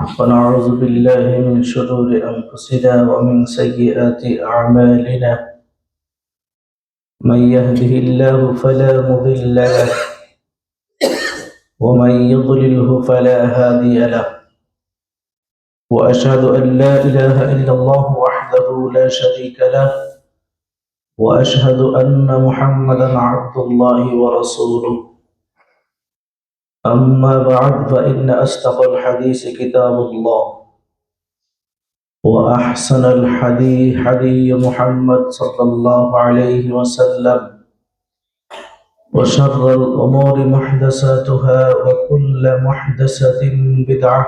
ونعوذ بالله من شرور أنفسنا ومن سيئات أعمالنا. من يهده الله فلا مضل له ومن يضلله فلا هادي له. وأشهد أن لا إله إلا الله وحده لا شريك له، وأشهد أن محمدا عبد الله ورسوله. أما بعد، فإن أصدق الحديث كتاب الله، وأحسن الحديث حديث محمد صلى الله عليه وسلم، وشر الأمور محدثاتها، وكل محدثة بدعة،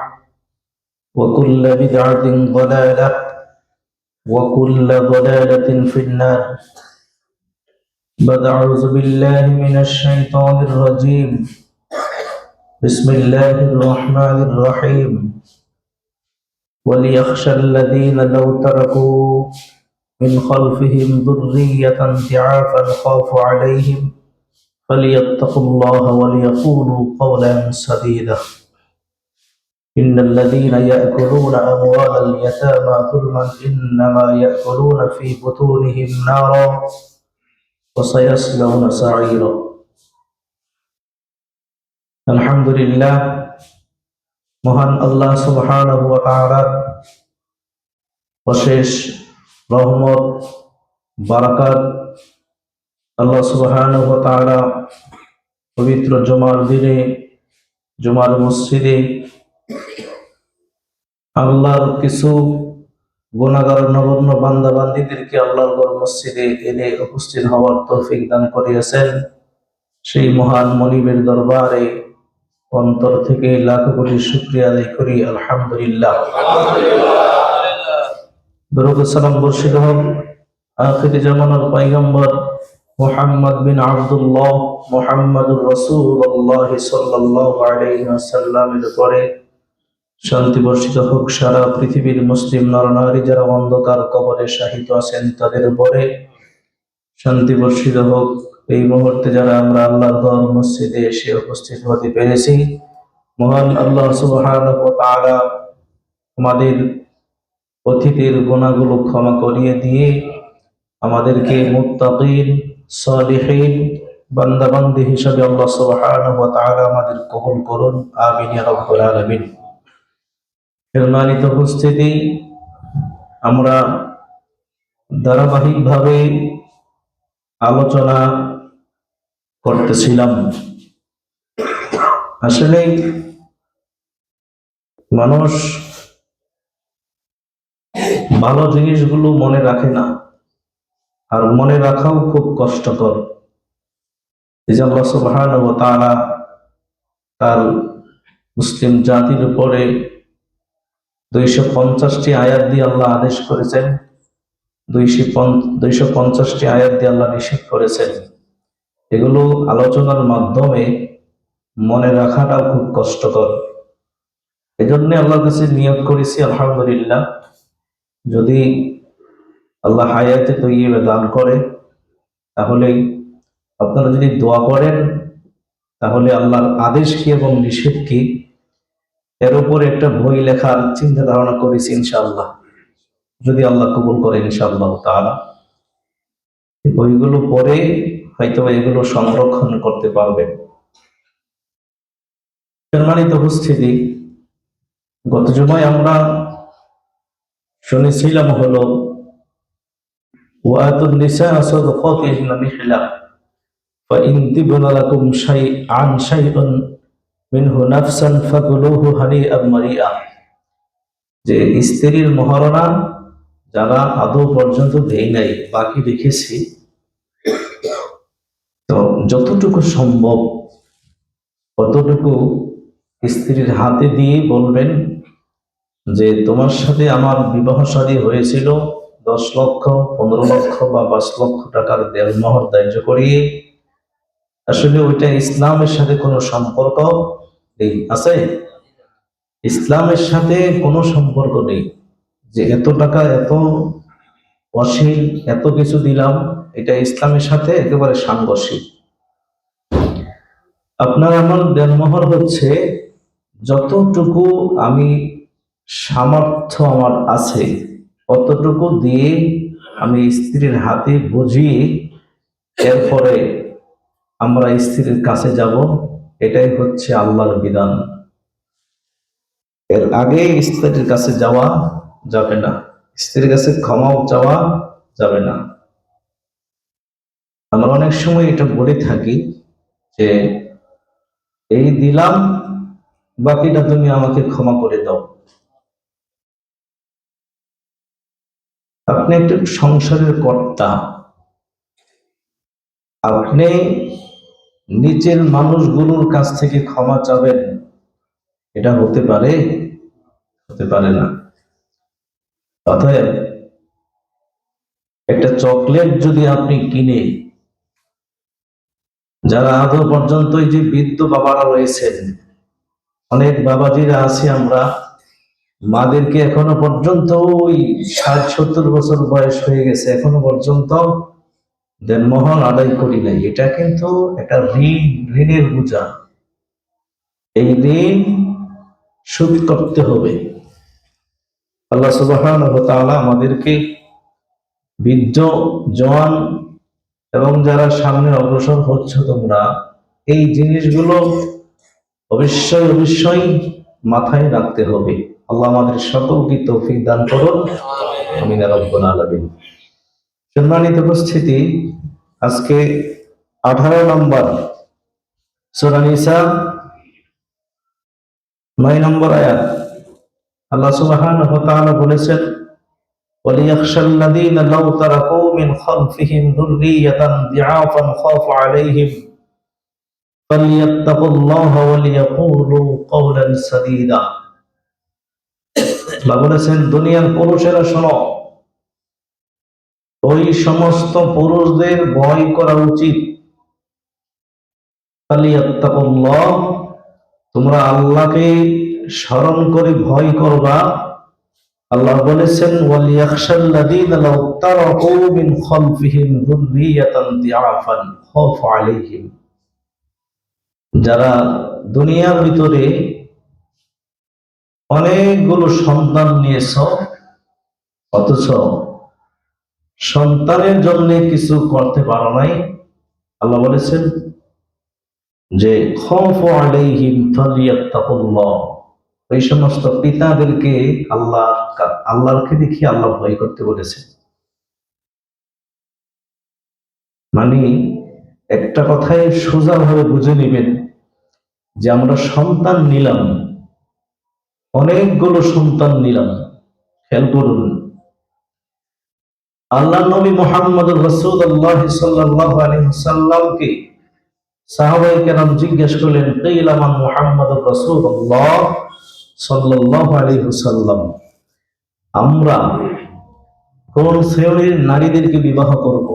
وكل بدعة ضلالة، وكل ضلالة في النار. بعد أعوذ بالله من الشيطان الرجيم. بسم الله الرحمن الرحيم. وليخشى الذين لو تركوا من خلفهم ذرية ضعافا خافوا عليهم فليتقوا الله وليقولوا قولا سديدا. إن الذين يأكلون أموال اليتامى ظلما إنما يأكلون في بطونهم نارا وسيصلون سعيرا. আলহামদুলিল্লাহ, মহান আল্লাহ সুবহানাহু ওয়া তাআলার অশেষ রহমত বারাকাত। আল্লাহ সুবহানাহু ওয়া তাআলা পবিত্র জুমার দিনে জুমার মসজিদে আল্লাহর কিছু গুনাহগার নগণ্য বান্দা বান্দীদেরকে আল্লাহর ঘর মসজিদে এনে উপস্থিত হওয়ার তৌফিক দান করিয়েছেন। সেই মহান মনিবের দরবারে অন্তর থেকে লাখ কোটি শুকরিয়া আদায় করি, আলহামদুলিল্লাহ। দরুদ সালাম বর্ষিত হোক আখিরি জামানার পয়গম্বর মুহাম্মদ বিন আব্দুল্লাহ মুহাম্মদুর রাসূলুল্লাহ সাল্লাল্লাহু আলাইহি ওয়াসাল্লামের উপরে। শান্তি বর্ষিত হোক সারা পৃথিবীর মুসলিম নরনারী যারা অন্ধকার কবরে শাহিত আছেন তাদের উপরে। শান্তি বর্ষিত হোক এই মুহূর্তে যারা আমরা আল্লাহর ঘর মসজিদে এসে উপস্থিত হতে পেরেছি। মহান আল্লাহ সুবহানাহু ওয়া তাআলা আমাদের অতীতের গুনাহগুলো ক্ষমা করিয়ে দিয়ে আমাদেরকে মুত্তাকিন সালিহিন বান্দা বান্দী হিসেবে আল্লাহ সুবহানাহু ওয়া তাআলা আমাদের কবুল করুন, আমিন ইয়া রাব্বাল আলামিন। সম্মানিত উপস্থিতি, আমরা ধারাবাহিকভাবে আলোচনা করতেছিলাম। আসলে মানুষ ভালো জিনিসগুলো মনে রাখে না, আর মনে রাখাও খুব কষ্টকর। এই যে আল্লাহ সুবহানাহু ওয়া তাআলা তার মুসলিম জাতির উপরে 250টি আয়াত দিয়ে আল্লাহ আদেশ করেছেন, 250টি আয়াত দিয়ে আল্লাহ নিষেধ করেছেন। এগুলো আলোচনার মাধ্যমে মনে রাখাটা খুব কষ্টকর। এজন্য আল্লাহর কাছে নিয়ত করেছি, আলহামদুলিল্লাহ, যদি আল্লাহ হায়াতে তৈয়বা দান করে তাহলে আপনারা যদি দোয়া করেন তাহলে আল্লাহর আদেশ কি এবং নিষেধ কি এর উপর একটা বই লেখার চিন্তা ধারণা করেছি ইনশাআল্লাহ, যদি আল্লাহ কবুল করে ইনশাআল্লাহ তাআলা। এই বইগুলো পড়ে হয়তো এগুলো সংরক্ষণ করতে পারবেন। সম্মানিত উপস্থিতি, গত জুমায় আমরা শুনেছিলাম হলো ওয়াতুন নিসা সাদাকাতিহিন্না নিহলা ফাইন তিবনা লাকুম শাইআন শাইআন মিনহু নাফসান ফাকুলুহু হানিআম মারিআ। যে স্ত্রীর মহারণা যারা আদৌ পর্যন্ত দেয় নাই, বাকি রেখেছি, তো যতটুকু সম্ভব ততটুকু স্ত্রীর হাতে দিয়ে বলবেন যে তোমার সাথে আমার বিবাহ শাদী হয়েছিল 10 লক্ষ 15 লক্ষ বা 5 লক্ষ টাকার দেনমোহর ধার্য করিয়ে। আসলে ওইটা ইসলামের সাথে কোনো সম্পর্ক নেই, আছে? ইসলামের সাথে কোনো সম্পর্ক নেই যে এত টাকা এত অশ্লীল এত কিছু দিলাম, এটা ইসলামের সাথে একেবারে সাংঘর্ষিক। আপনার আমার দেনমোহর হচ্ছে যতটুকু আমি সামর্থ্য আমার আছে, অতটুকু দিয়ে আমি স্ত্রীর হাতে বুঝিয়ে এরপরে আমরা স্ত্রীর কাছে যাব। এটাই হচ্ছে আল্লাহর বিধান। এর আগে স্ত্রীর কাছে যাওয়া যাবে না, স্ত্রীর কাছে ক্ষমাও চাওয়া যাবে না। আমরা অনেক সময় এটা বলে থাকি যে এই দিলাম, বাকিটা তুমি আমাকে ক্ষমা করে দাও। আপনি একটা সংসারের কর্তা, আপনি নিচের মানুষগুলোর কাছ থেকে ক্ষমা চাবেন, এটা হতে পারে? হতে পারে না। অতএব একটা চকলেট যদি আপনি কিনে, যারা আদৌ পর্যন্ত এই যে বৃদ্ধ বাবারা রয়েছেন, অনেক বাবাজিরা আছি আমরা, মাদেরকে এখনো পর্যন্ত ওই 60-70 বছর বয়স হয়ে গেছে, এখনো পর্যন্ত দেনমোহর আদায় করি নাই। এটা কিন্তু একটা ঋণের বোঝা। এই ঋণ শোধ করতে হবে। আল্লাহ সুবহানাহু ওয়া তাআলা আমাদেরকে বৃদ্ধ, জওয়ান এবং যারা সামনে অগ্রসর হচ্ছে তোমরা, এই জিনিসগুলো অবশ্যই অবশ্যই মাথায় রাখতে হবে। আল্লাহ আমাদের সকলকে তৌফিক দান করুন, আমিন ইয়া রাব্বাল আলামিন। সম্মানিত উপস্থিতি, আজকে 18 নম্বর সূরা নিসা 9 নম্বর আয়াত। আল্লাহ সুবহানাহু ওয়া তাআলা বলেছেন, وَلْيَخْشَ الَّذِينَ لَوْ تَرَكُوا مِنْ خَلْفِهِمْ ذُرِّيَّةً ضِعَافًا خَافُوا عَلَيْهِمْ فَلْيَتَّقُوا اللَّهَ وَلْيَقُولُوا قَوْلًا سَدِيدًا। আল্লাহ বলেছেন, দুনিয়ার পুরুষেরা শোনো, ওই সমস্ত পুরুষদের ভয় করা উচিত। ফালিয়াত্তাকুল্লাহ, তোমরা আল্লাহকে স্মরণ করে ভয় করবা। আল্লাহ বলেছেন, ওয়ালিয়াখশাল্লাযীনা লাউ তারাকু মিন খালফিহিম যুররিয়াতান দিআফান খাফু আলাইহিম। যারা দুনিয়ার ভিতরে অনেকগুলো সন্তান নিয়েছো, অথচ সন্তানের জন্য কিছু করতে পারো নাই, আল্লাহ বলেছেন যে খাফু আলাইহিম ফালিয়াত্তাকুল্লাহ, ওই সমস্ত পিতাদেরকে আল্লাহকে দেখি আল্লাহ ভয় করতে বলেছেন। মানে একটা কথায় সোজা ভাবে বুঝে নেবেন যে আমরা সন্তান নিলাম, অনেকগুলো সন্তান নিলাম। খেয়াল করুন, আল্লাহ নবী মুহাম্মদুর রাসূলুল্লাহ সাল্লাল্লাহু আলাইহি ওয়াসাল্লামকে সাহাবায়ে কেরাম জিজ্ঞেস করলেন, কিলা মান মুহাম্মদুর রাসূলুল্লাহ সাল্লাল্লাহু আলাইহি ওয়াসাল্লাম, আমরা কোন শ্রেণীর নারীদেরকে বিবাহ করব?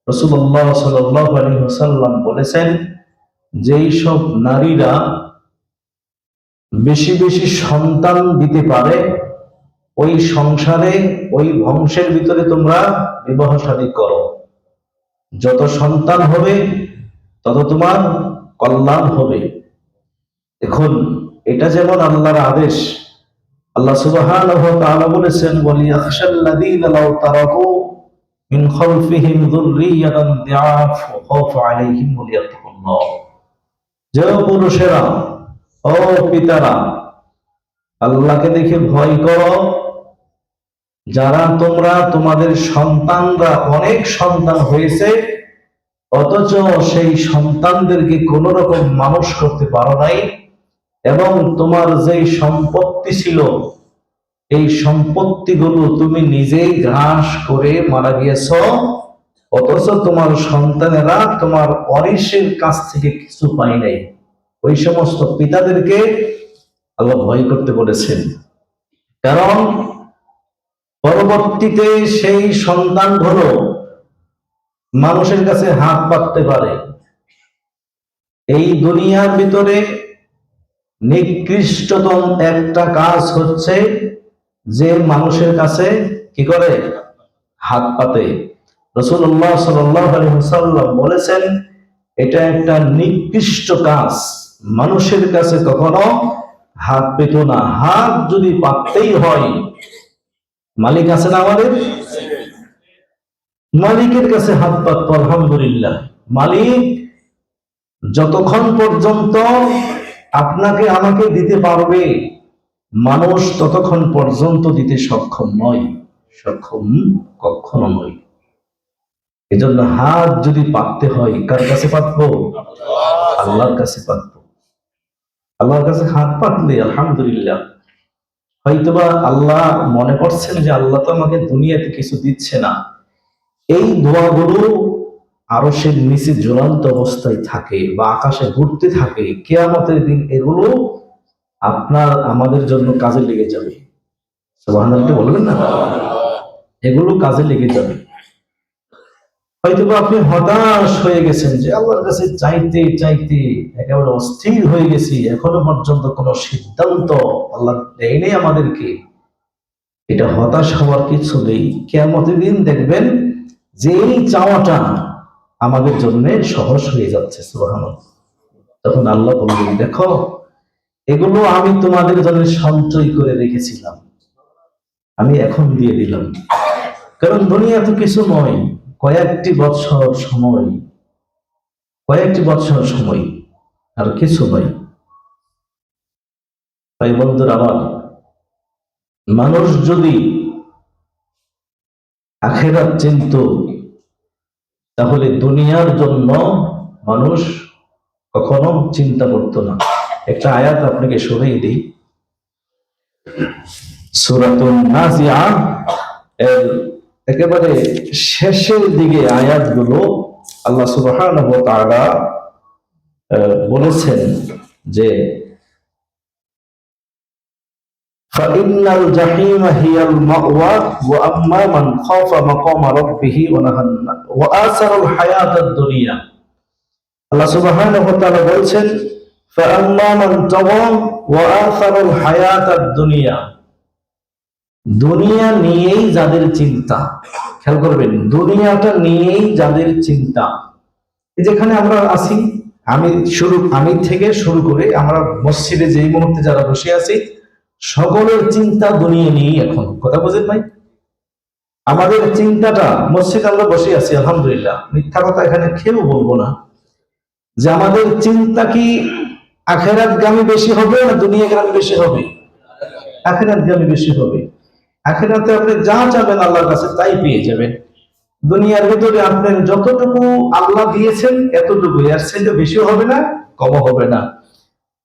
রাসূলুল্লাহ সাল্লাল্লাহু আলাইহি ওয়াসাল্লাম বলেছেন, যেই সব নারীরা বেশি বেশি সন্তান দিতে পারে, ওই সংসারে, ওই বংশের ভিতরে তোমরা বিবাহ শাদী করো। যত সন্তান হবে তত তোমার কল্যাণ হবে। এখন এটা যেমন আল্লাহর আদেশ, আল্লাহ সুবহানাহু ওয়া তাআলা বলেছেন, ওয়ালিয়াখশাল্লাযীনা লাউ তারাকু মিন খালফিহিম যুররিয়াতান দিআফা খাফু আলাইহিম ওয়ালিয়াত্তাকুল্লাহ। যে পুরুষেরা, ও পিতারা, আল্লাহকে দেখে ভয় করো। যারা তোমরা, তোমাদের সন্তানরা অনেক সন্তান হয়েছে, অথচ সেই সন্তানদেরকে কোন রকম মানুষ করতে পারো নাই, এবং তোমার যেই সম্পত্তি ছিল, এই সম্পত্তিগুলো তুমি নিজেই গ্রাস করে মারা গিয়েছ, অথচ তোমার সন্তানেরা তোমার ওয়ারিসের কাছ থেকে কিছু পাই নাই। ওই সমস্ত পিতাদেরকে আল্লাহ ভয় করতে বলেছেন। কারণ পরবর্তীতে সেই সন্তানগুলো মানুষের কাছে হাত পাততে পারে। এই দুনিয়ার ভিতরে নিকৃষ্টতম একটা কাজ হচ্ছে যে মানুষের কাছে কি করে? হাত পাতে। রাসূলুল্লাহ সাল্লাল্লাহু আলাইহি ওয়াসাল্লাম বলেছেন, এটা একটা নিকৃষ্ট কাজ, মানুষের কাছে কখনো হাত পেত না। হাত যদি পাততেই হয়, মালিক আছে না আমাদের? মালিকের কাছে হাত পাতবো, আলহামদুলিল্লাহ। মালিক যতক্ষণ পর্যন্ত আপনাকে আমাকে দিতে পারবে, মানুষ ততক্ষণ পর্যন্ত দিতে সক্ষম নয়, সক্ষম কখনো নয়। এজন্য হাত যদি পাততে হয়, কার কাছে পাতবো? আল্লাহর কাছে পাতবো। আল্লাহর কাছে হাত পাতলে আলহামদুলিল্লাহ, হয়তোবা আল্লাহ মনে করছেন যে আল্লাহ তো আমাকে দুনিয়াতে কিছু দিচ্ছে না, এই দোয়াগুলো আরশের নিচে ঝুলন্ত অবস্থায় থাকে বা আকাশে ঘুরতে থাকে, কিয়ামতের দিন এগুলো আপনার আমাদের জন্য কাজে লেগে যাবে। সুবহানাল্লাহ বলবেন না? এগুলো কাজে লেগে যাবে। হয়তোবা আপনি হতাশ হয়ে গেছেন যে আল্লাহর কাছে চাইতে চাইতে একেবারে অস্থির হয়ে গেছি, এখনো পর্যন্ত কোনো সিদ্ধান্ত আল্লাহ দেয়নি আমাদেরকে। এটা হতাশ হওয়ার কিছু নেই। কিয়ামতের দিন দেখবেন যে এই চাওয়াটা আমাদের জন্য সহজ হয়ে যাচ্ছে। সুবহানাল্লাহ। তখন আল্লাহ বলবেন, দেখো এগুলো আমি তোমাদের জন্য সঞ্চয় করে রেখেছিলাম, আমি এখন দিয়ে দিলাম। কারণ দুনিয়া তো কিছু নয়, কয়েকটি বৎসর সময়, কয়েকটি বৎসর সময়, আর কিছু নয়। ভাই বন্ধুরা আমার, মানুষ যদি আখিরাত চিনত, তাহলে দুনিয়ার জন্য মানুষ কখনো চিন্তা করতো না। একটা আয়াত আপনাকে শোনাই দিই, সূরাতুন নাজিআ এর একেবারে শেষের দিকে আয়াতগুলো আল্লাহ সুবহানাহু ওয়া তাআলা বলেছেন যে ফাইন্নাল জাহিমা হিয়াল মাওয়া ওয়া আম্মা মান খাফা মাকামা রাব্বিহি ওয়া আসারাল হায়াতাদ দুনিয়া। আল্লাহ সুবহানাহু ওয়া তাআলা বলেছেন ফাআম্মা মান তাগা ওয়া আসারাল হায়াতাদ দুনিয়া, দুনিয়া নিয়েই যাদের চিন্তা, খেয়াল করবেন, দুনিয়াটা নিয়েই যাদের চিন্তা। যেখানে আমরা আছি, আমি থেকে শুরু করে আমরা মসজিদে যেই মুহূর্তে যারা বসে আছি, সকলের চিন্তা দুনিয়া নিয়েই। এখন কথা বুঝেন ভাই? আমাদের চিন্তাটা, মসজিদে আমরা বসে আছি আলহামদুলিল্লাহ, মিথ্যা কথা এখানে কেউ বলবো না, যে আমাদের চিন্তা কি আখিরাতগামী বেশি হবে না দুনিয়াগামী বেশি হবে? আখিরাতগামী বেশি হবে। আখিরাতে আপনি যা চাবেন আল্লাহর কাছে তাই পেয়ে যাবেন। দুনিয়ার ভিতরে আপনার যতটুকু আল্লাহ দিয়েছেন এতটুকুই, আর সেটা বেশি হবে না, কম হবে না।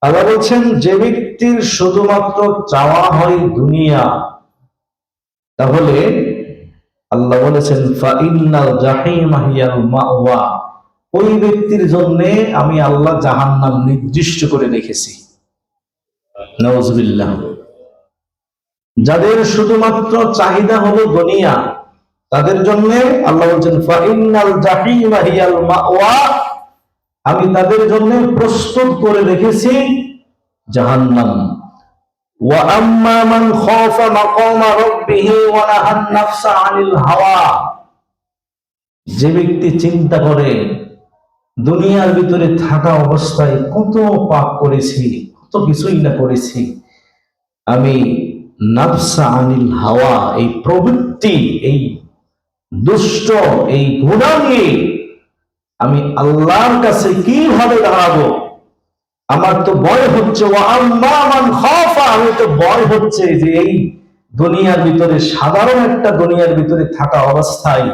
আল্লাহ বলছেন, যে ব্যক্তির শুধুমাত্র চাওয়া হয় দুনিয়া, তাহলে আল্লাহ বলেছেন ফাইন্নাল জাহিমা হিয়াল মাওয়া, ওই ব্যক্তির জন্য আমি আল্লাহ জাহান্নাম নির্দিষ্ট করে রেখেছি। নাউজুবিল্লাহ। যাদের শুধুমাত্র চাহিদা হলো দুনিয়া, তাদের জন্য আল্লাহ বলছেন ফাইন্নাল জাহিমা হিয়াল মাওয়া, আমি তাদের জন্য প্রস্তুত করে রেখেছি জাহান্নাম। ওয়া আম্মা মান খাফা মাকামা রাব্বিহি ওয়া নাহান নাফসা আনিল হাওয়া, যে ব্যক্তি চিন্তা করে দুনিয়ার ভিতরে থাকা অবস্থায় কত পাপ করেছি, কত কিছুই না করেছি, আমি নাফসা আনিল হাওয়া, এই প্রবৃত্তি, এই দুষ্ট, এই গুনাহ নিয়ে আমি আল্লাহর কাছে কিভাবে দাঁড়াবো, আমার তো ভয় হচ্ছে। ওয়া আম্মা মান খাফা, আমি তো ভয় হচ্ছে যে এই দুনিয়ার ভিতরে, সাধারণ একটা দুনিয়ার ভিতরে থাকা অবস্থায়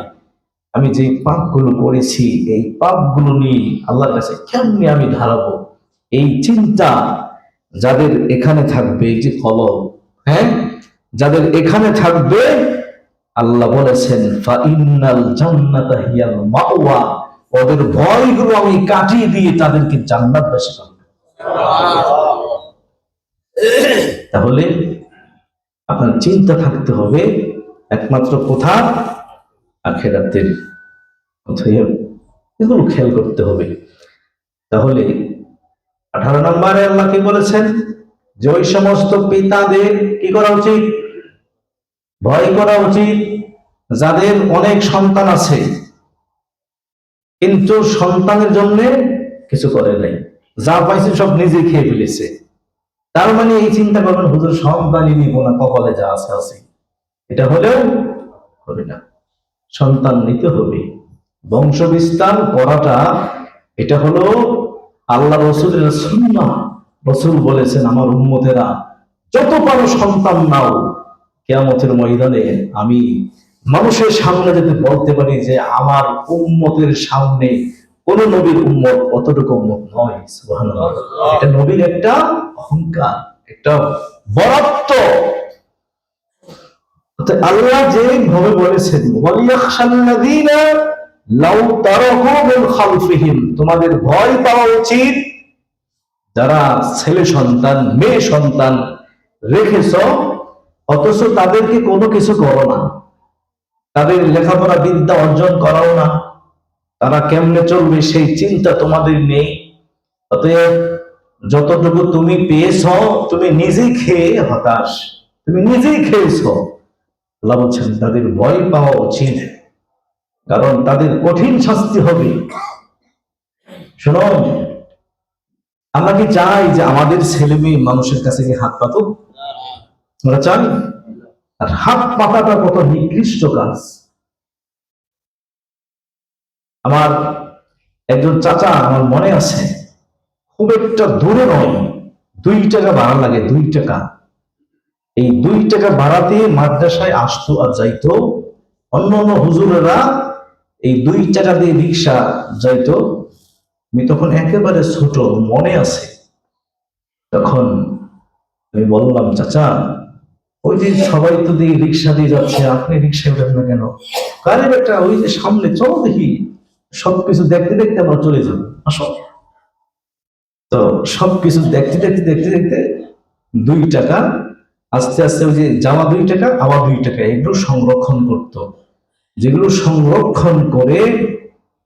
আমি যে পাপগুলো করেছি, এই পাপগুলো নিয়ে আল্লাহর কাছে কেমনে আমি দাঁড়াবো, এই চিন্তা যাদের এখানে থাকবে, এই যে কলব, হ্যাঁ, যাদের এখানে থাকবে, আল্লাহ বলেছেন ফাইন্নাল জান্নাতা হিয়াল মাওয়া, ওদের ভয়গুলো আমি কাটিয়ে দিয়ে তাদেরকে জান্নাতবাসী করব। তাহলে আপনার চিন্তা থাকতে হবে একমাত্র কোথা? আখিরাতের। অতএব এগুলো খেয়াল করতে হবে। তাহলে 18 নম্বরে আল্লাহ কি বলেছেন? যে ওই সমস্ত পিতাদের কি করা উচিত? ভয় করা উচিত, যাদের অনেক সন্তান আছে কিন্তু সন্তানের জন্য কিছু করে নাই, যা পাইছে সব নিজে খেয়ে ফেলেছে। তার মানে এই চিন্তা করবেন হুজুর সন্তানই নিব না, কপালে যা আছে আছে, এটা হলেও হবে না। সন্তান নিতে হবে। বংশ বিস্তার করাটা এটা হলো আল্লাহ রসুলের সুন্নাহ। রসুল বলেছেন, আমার উম্মতেরা যত পারো সন্তান নাও, কিয়ামতের ময়দানে আমি মানুষের সামনে যদি বলতে পারি যে আমার উম্মতের সামনে কোন নবীর উম্মত অতটুকু উম্মত নয়, সুবহানাল্লাহ। এটা নবীর একটা অহংকার, একটা বরত্ব। আল্লাহ যে ভাবে বলেছেন, ওয়ালিয়াখশাল্লাযীনা লাউ তারাকু মিন খালফিহিম, তোমাদের ভয় পাওয়া উচিত যারা ছেলে সন্তান মেয়ে সন্তান রেখেছ অথচ তাদেরকে কোনো কিছু করো না, তাদের লেখাপড়া বিদ্যা অর্জন করাও না, তারা কেমনে চলবে সেই চিন্তা তোমাদের নেই। অতএব যতটুকু তুমি পেয়েছ তুমি নিজেই খেয়ে হতাশ, তুমি নিজেই খেয়েছ। আল্লাহ বলছেন তাদের ভয় পাওয়া উচিত, কারণ তাদের কঠিন শাস্তি হবে। শুনুন, আমরা কি চাই যে আমাদের ছেলে মেয়ে মানুষের কাছে গিয়ে হাত পাতুক? আমরা চাই? আর হাত পাতাটা কত নিকৃষ্ট কাজ। আমার একজন চাচা, আমার মনে আছে, খুব একটা দূরে নয়, 2 টাকা ভাড়া লাগে, 2 টাকা। এই 2 টাকা ভাড়াতে মাদ্রাসায় আসতো আর যাইতো। অন্য অন্য হুজুরেরা এই 2 টাকা দিয়ে রিক্সা যাইতো। আমি তখন একেবারে ছোট, মনে আছে। তখন আমি বললাম, চাচা ওই যে সবাই তো দিয়ে রিক্সা দিয়ে যাচ্ছে, আপনি রিক্সায় উঠেন না কেন? কারে বেটা, ওই যে সামনে চলো দেখি, সবকিছু দেখতে দেখতে আমরা চলে যাবো, আসো। তো সবকিছু দেখতে দেখতে দেখতে দেখতে 2 টাকা, আস্তে আস্তে ওই যে যাওয়া 2 টাকা আবার 2 টাকা, এগুলো সংরক্ষণ করত। যেগুলো সংরক্ষণ করে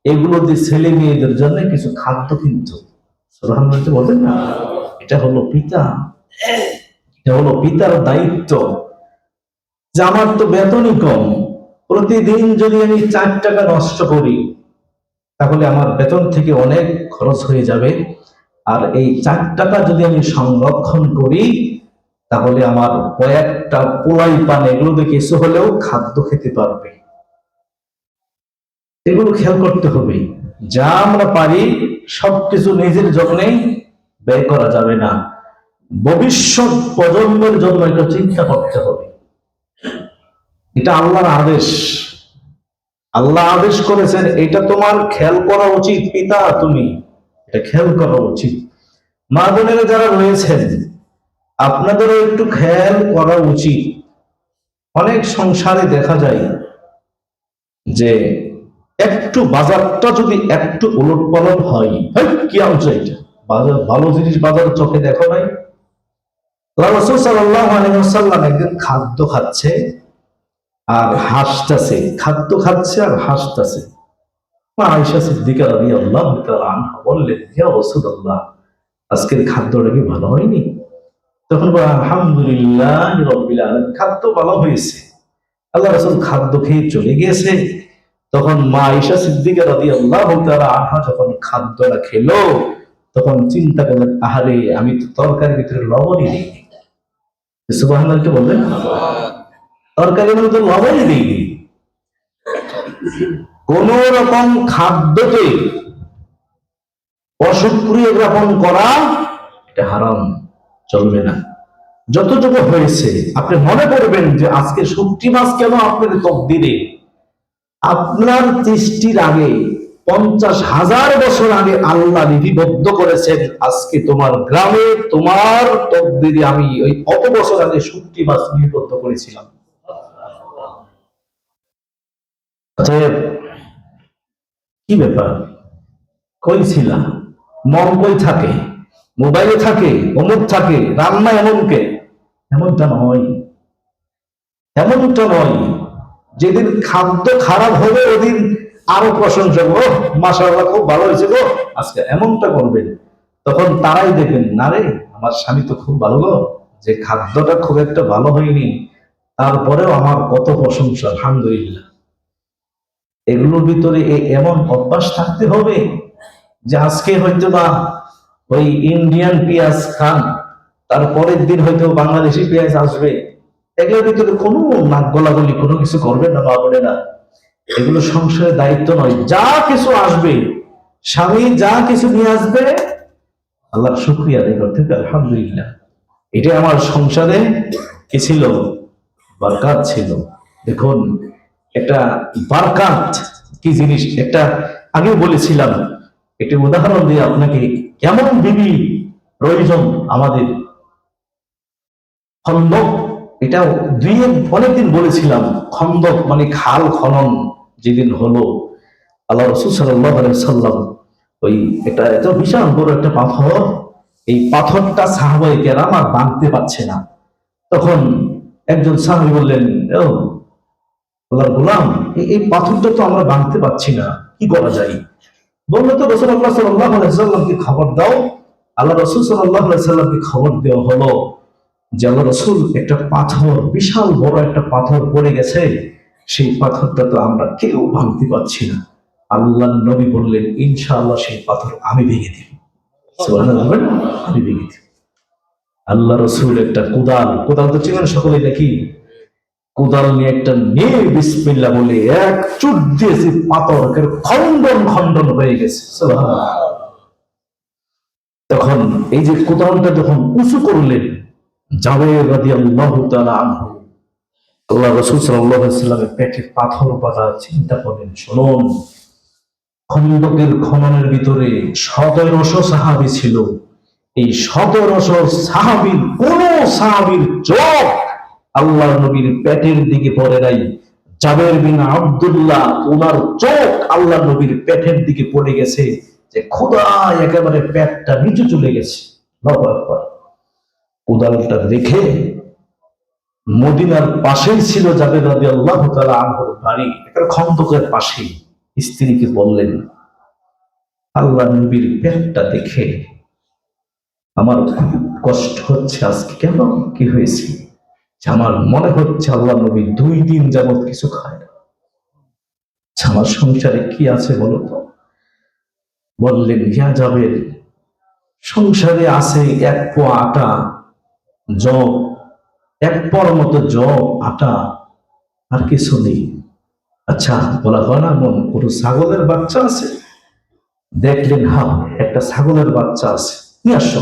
এগুলো দিয়ে ছেলে মেয়েদের জন্য কিছু খাদ্য কিনতো। সুবহানাল্লাহ বলেন না? এটা হলো পিতা, এটা হলো পিতার দায়িত্ব। যে আমার তো বেতনই কম, প্রতিদিন যদি আমি 4 টাকা নষ্ট করি তাহলে আমার বেতন থেকে অনেক খরচ হয়ে যাবে। আর এই 4 টাকা যদি আমি সংরক্ষণ করি তাহলে আমার কয়েকটা পোলাই পান এগুলোতে কিছু হলেও খাদ্য খেতে পারবে। এগুলো খেয়াল করতে হবে। যা আমরা পারি সবকিছু নিজের জন্যই ব্যয় করা যাবে না, ভবিষ্যৎ প্রজন্মের জন্য এটা চিন্তা করতে হবে। এটা আল্লাহর আদেশ, আল্লাহ আদেশ করেছেন, এটা তোমার খেয়াল করা উচিত। পিতা তুমি এটা খেয়াল করা উচিত। মা বোনেরা যারা রয়েছেন আপনাদেরও একটু খেয়াল করা উচিত। অনেক সংসারে দেখা যায় যে একটু বাজারটা যদি একটু উলট পালট হয়, কি আনছো এটা, বাজার ভালো জিনিস বাজার চোখে দেখো নাই? রাসূল সাল্লাল্লাহু আলাইহি ওয়াসাল্লাম একদিন খাদ্য খাচ্ছে আর হাসতেছে, খাদ্য খাচ্ছে আর হাসতেছে। মা আয়েশা সিদ্দিকা রাদিয়াল্লাহু তাআলা আনহা বললেন, ইয়া রাসূলুল্লাহ, আজকের খাদ্যটা কি ভালো হয়নি? তখন বলে, আলহামদুলিল্লাহ রাব্বিল আলামিন, খাদ্য ভালো হয়েছে। আল্লাহ রাসূল খাদ্য খেয়ে চলে গিয়েছে। তখন মা আয়েশা সিদ্দিকা রাদিয়াল্লাহু তাআলা আনহা যখন খাদ্যটা খেলো তখন চিন্তা করলেন, আহারে আমি তো তরকারির ভিতরে লবণই দিইনি। সুবহানাল্লাহ কি বললেন? তরকারির মধ্যে লবণই দিইনি। কোন রকম খাদ্যতে অসুক্রিয় জ্ঞাপন করা এটা হারাম, চলবে না। যতটুকু হয়েছে আপনি মনে করবেন যে আজকে শুটকি মাছ কেন আপনার তকদিরে, আপনার দৃষ্টির আগে 50,000 বছর আগে আল্লাহ লিপিবদ্ধ করেছেন, আজকে তোমার গ্রামে তোমার তকদিরে আমি ওই অত বছর আগে শুটকি মাছ লিপিবদ্ধ করেছিলাম। কি ব্যাপার, কই ছিলাম? মন কই থাকে? মোবাইলে থাকে, অমুক থাকে, রান্না এমনকে। এমনটা নয়, এমনটা নয়। যেদিন খাদ্য খারাপ হবে ওদিন আরো প্রশংসা, ও মাশাআল্লাহ খুব ভালো হয়েছে গো আজকে, এমনটা করবেন। তখন তারাই দেখবেন, না রে আমার স্বামী তো খুব ভালো গো, যে খাদ্যটা খুব একটা ভালো হয়নি তারপরেও আমার কত প্রশংসা, আলহামদুলিল্লাহ। এগুলোর ভিতরে এমন অভ্যাস থাকতে হবে যে আজকে হয়তো বা ওই ইন্ডিয়ান পেঁয়াজ খান, তারপরের দিন হয়তো বাংলাদেশি পেঁয়াজ আসবে। এগুলোর ভিতরে কোনো নাক গলাগলি কোনো কিছু করবেন না, মা বলে না। এগুলো সংসারের দায়িত্ব নয়। যা কিছু আসবে, স্বামী যা কিছু নিয়ে আসবে, আল্লাহর শুকরিয়া আদায় করতে হবে, আলহামদুলিল্লাহ। এটা আমার সংসারে কি ছিল? বারকাত ছিল। দেখুন, একটা বারকাত কি জিনিস, একটা আগেও বলেছিলাম, একটি উদাহরণ দিয়ে আপনাকে, কেমন বিবি প্রয়োজন আমাদের। খন্দক, এটা অনেকদিন বলেছিলাম। খন্দক মানে খাল খনন যেদিন হলো, আল্লাহ রাসূল সাল্লাল্লাহু আলাইহি সাল্লাম ওই এটা এত বিশাল বড় একটা পাথর, এই পাথরটা সাহাবায়ে কেরাম আর বাঁধতে পারছে না। তখন একজন সাহাবী বললেন, ও আল্লাহর গোলাম, এই পাথরটা তো আমরা বাঁধতে পারছি না, কি করা যায়? বললো তো রাসূলুল্লাহ সাল্লাল্লাহু আলাইহি সাল্লামকে খবর দাও। আল্লাহ রাসূল সাল্লাল্লাহু আলাইহি সাল্লামকে খবর দেওয়া হলো যে আল্লাহ রাসূল, একটা পাথর, বিশাল বড় একটা পাথর পড়ে গেছে, সেই পাথরটা তো আমরা কেউ ভাঙতে পারছি না। আল্লাহ নবী বললেন, ইনশাআল্লাহ সেই পাথর আমি ভেঙে দিব। সুবহানাল্লাহ, আমি ভেঙে দিব। আল্লাহ রাসূল একটা কোদাল, কোদাল তো চিনেন সকলেই নাকি? কোদাল নিয়ে একটা নিয়ে বিসমিল্লাহ বলে এক চুট দিয়েছে, পাথর খণ্ডন খণ্ডন হয়ে গেছে। সুবহানাল্লাহ। তখন এই যে কোদালটা যখন উঁচু করলেন, জাবের রাদিয়াল্লাহু তাআলা আনহু, আল্লাহ রাসূল সাল্লাল্লাহু আলাইহি ওয়াসাল্লামের পেটে পাথর বাঁধা, চিন্তা করেন। শুনুন, খন্দকের খননের ভিতরে ১৭০০ সাহাবী ছিল। এই ১৭০০ সাহাবীর কোন সাহাবীর চোখ আল্লাহ নবীর পেটের দিকে পড়ে নাই। জাবের বিন আব্দুল্লাহ, ওনার চোখ আল্লাহ নবীর পেটের দিকে পড়ে গেছে, যে খোদায় একেবারে পেটটা নিচু চলে গেছে। আল্লাহু আকবার। কোদালটা রেখে, মদিনার পাশেই ছিল জাবের রাদিয়াল্লাহু তাআলা আনহুর বাড়ি, একটা খন্দকের পাশেই। স্ত্রীকে বললেন, আল্লাহ নবীর পেটটা দেখে আমার খুব কষ্ট হচ্ছে আজকে। কেন, কি হয়েছে? আমার মনে হচ্ছে আল্লাহ নবী 2 দিন যাবত কিছু খায় না। আমার সংসারে কি আছে বলো তো? বললেন, ইয়া জাবের, সংসারে আছে 1 পোয়া আটা, জব, 1 পোয়ার মতো জব, আটা, আর কিছু নেই। আচ্ছা, বলা হয় না মন কোনো ছাগলের বাচ্চা আছে? দেখলেন, হ্যাঁ, একটা ছাগলের বাচ্চা আছে, নিয়ে আসো,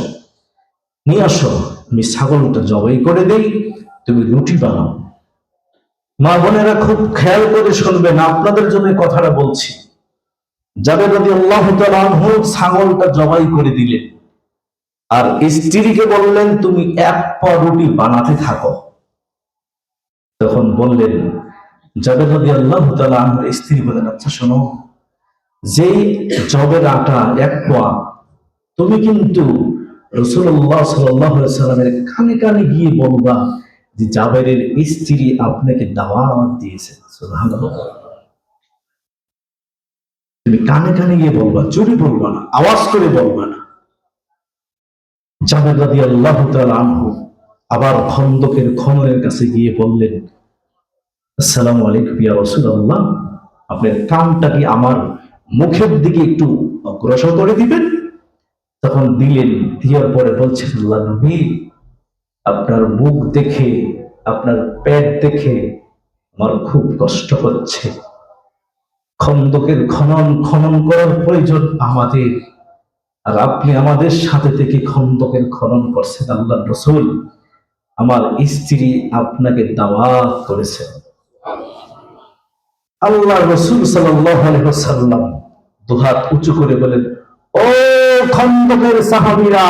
নিয়ে আসো, আমি ছাগলটা জবাই করে দেই, তুমি রুটি বানাও। মা বোনেরা খুব খেয়াল করে শুনবেন, আপনাদের জন্য কথাটা বলছি। জাবের রাদিয়াল্লাহু তাআলা আনহু ছাগলটা জবাই করে দিলেন, আর স্ত্রীকে বললেন, তুমি 1 পোয়া রুটি বানাতে থাকো। তখন বললেন, জাবের রাদিয়াল্লাহু তাআলা আনহুর স্ত্রী বলেন, আচ্ছা শোনো, যেই জবের আটা 1 পোয়া, তুমি কিন্তু রাসূলুল্লাহ সাল্লাল্লাহু আলাইহি সাল্লামের কানে কানে গিয়ে বলবা যে জাবেরের স্ত্রী আপনাকে দাওয়াত দিয়েছে। সুবহানাল্লাহ। তুমি কানে কানে গিয়ে বলবা, জোরে বলবা না, আওয়াজ করে বলবা না। জাবের রাদিয়াল্লাহু তাআলা আনহু আবার খন্দকের খননের কাছে গিয়ে বললেন, আসসালামু আলাইকুম ইয়া রাসূলুল্লাহ, আপনার কানটা কি আমার মুখের দিকে একটু অগ্রসর করে দিবেন? তখন দিলেন। দেওয়ার পরে বলছেন, আল্লাহ নবী, আপনার মুখ দেখে, আপনার পেট দেখে আমার খুব কষ্ট হচ্ছে। খন্দকের খনন করার প্রয়োজন আমাদের, আর আপনি আমাদের সাথে থেকে খন্দকের খনন করছেন। আল্লাহ রাসূল, আমার স্ত্রী আপনাকে দাওয়াত করেছে। আল্লাহ রাসূল সাল্লাল্লাহু আলাইহি ওয়াসাল্লাম দুহাত উঁচু করে বলেন, ও খন্দকের সাহাবীরা,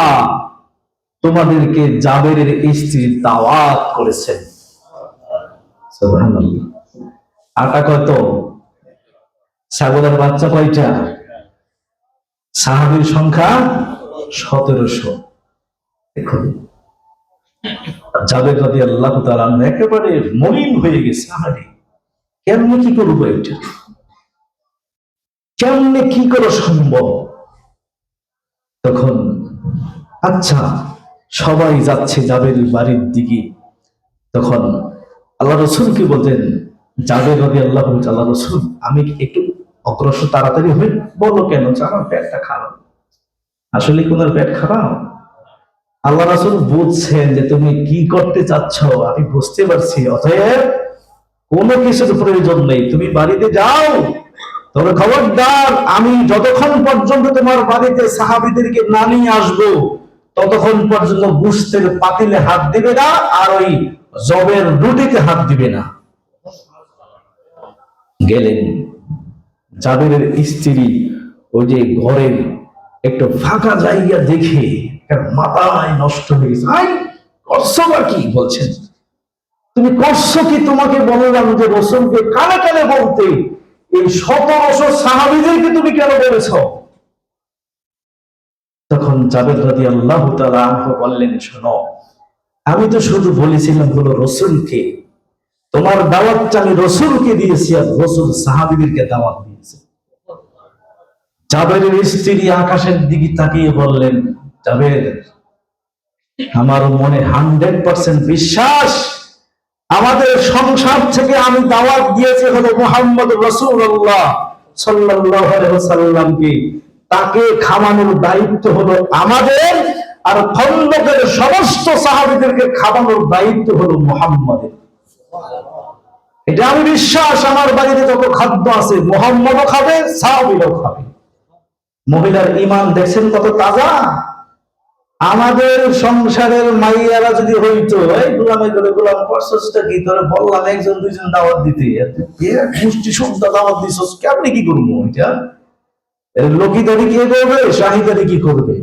তোমাদেরকে জাবেরের স্ত্রী দাওয়াত করেছেন। সুবহানাল্লাহ। আটা কত? ছাগলের বাচ্চা কয়টা? সাহাবীর সংখ্যা ১৭০০। দেখুন, জাবের রাদিয়াল্লাহু তাআলা একেবারে মলিন হয়ে গেছে। আরে কেমনে কি করবো এটা, কেমনে কি করে সম্ভব? তখন আচ্ছা, সবাই যাচ্ছে জাবের বাড়ির দিকে। তখন আল্লাহ রাসূল কি বলতেন, জাবের রাদিয়াল্লাহু তাআলা, রাসূল আমি একটু অগ্রসর তাড়াতাড়ি হই। বলো কেন? আমার পেটটা খারাপ। আসলে কোন পেট খারাপ? আল্লাহ রাসূল বুঝছেন যে তুমি কি করতে চাচ্ছ, আমি বুঝতে পারছি, অতএব কোনো কিছুর প্রয়োজন নেই, তুমি বাড়িতে যাও। তবে খবরদার, আমি যতক্ষণ পর্যন্ত তোমার বাড়িতে সাহাবীদেরকে না নিয়ে আসবো ততক্ষণ পর্যন্ত গোশতের পাতিলে হাত দিবে না, আর ওই জবের রুটিতে হাত দিবে না। গেলেন। জাবেরের স্ত্রী ওই যে ঘরের একটু ফাঁকা জায়গা দেখে মাথায় নষ্ট হয়ে গেছে। আই করছো কি বলছেন, তুমি করছো কি? তোমাকে বললাম যে রসুলকে কানে কানে বলতে, এই 1700 সাহাবীদেরকে তুমি কেন বলেছ? তখন জাবের রাদিয়াল্লাহু তাআলা আনহু বললেন, শোনো, আমি তো শুধু বলেছিলাম হলো রসুলকে, তোমার দাওয়াতটা আমি রসুলকে দিয়েছি, আর রসুল সাহাবীদেরকে দাওয়াত দিয়েছে। জাবেরের স্ত্রী আকাশের দিকে তাকিয়ে বললেন, জাবের, আমার মনে 100% বিশ্বাস, আমাদের সংসার থেকে আমি দাওয়াত দিয়েছি হলো মুহাম্মদ রাসূলুল্লাহ সাল্লাল্লাহু আলাইহি ওয়াসাল্লামকে, তাকে খাওয়ানোর দায়িত্ব হলো আমাদের, আর খন্দকের সমস্ত সাহাবীদেরকে খাওয়ানোর দায়িত্ব হলো মুহাম্মাদের। এটা আমি বিশ্বাস, আমার বাড়িতে যত খাদ্য আছে মুহাম্মদও খাবে, সাহাবীরাও খাবে। মহিলার ঈমান দেখছেন কত তাজা। আমাদের সংসারের মাইয়ারা যদি হইতো, এই গোলামে করে গোলাম করছসটা কি, তোরে বললাম একজন দুইজন দাওয়াত দিতে, মুষ্টি শুদ্ধ দাওয়াত দিছস, কেমনি কি করবো? এটা লোকিদারি কে করবে, শাহিদারি কি করবে?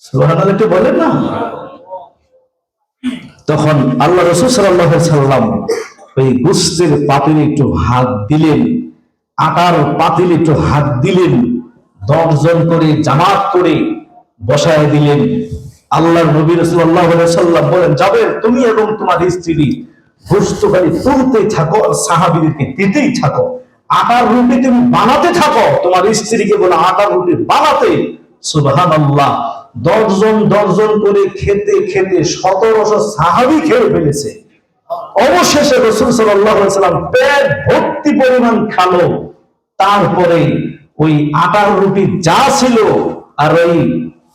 সুবহানাল্লাহ একটু বলেন না। তখন আল্লাহ রাসূল সাল্লাল্লাহু আলাইহি সাল্লাম ওই গোশতের পাতিলে একটু হাত দিলেন, আটার পাতিলে একটু হাত দিলেন, 10 জন করে জামাত করে বসায় দিলেন। আল্লাহর নবী রাসূলুল্লাহ সাল্লাল্লাহু আলাইহি সাল্লাম বলেন, জাবের, তুমি এবং তোমার স্ত্রী গোশত খালি তুলতেই থাকো, সাহাবীদেরকে দিতেই থাকো, আটার রুটি তুমি বানাতে থাকো, তোমার স্ত্রীকে বলে আটার রুটি বানাতে। সুবহানাল্লাহ, 10 জন করে খেতে খেতে 1700 সাহাবী খেয়ে ফেলেছে। অবশেষে রাসূল সাল্লাল্লাহু আলাইহি সাল্লাম পেট ভর্তি পরিমাণ খালো। তারপরে ওই আটার রুটি যা ছিল আর ওই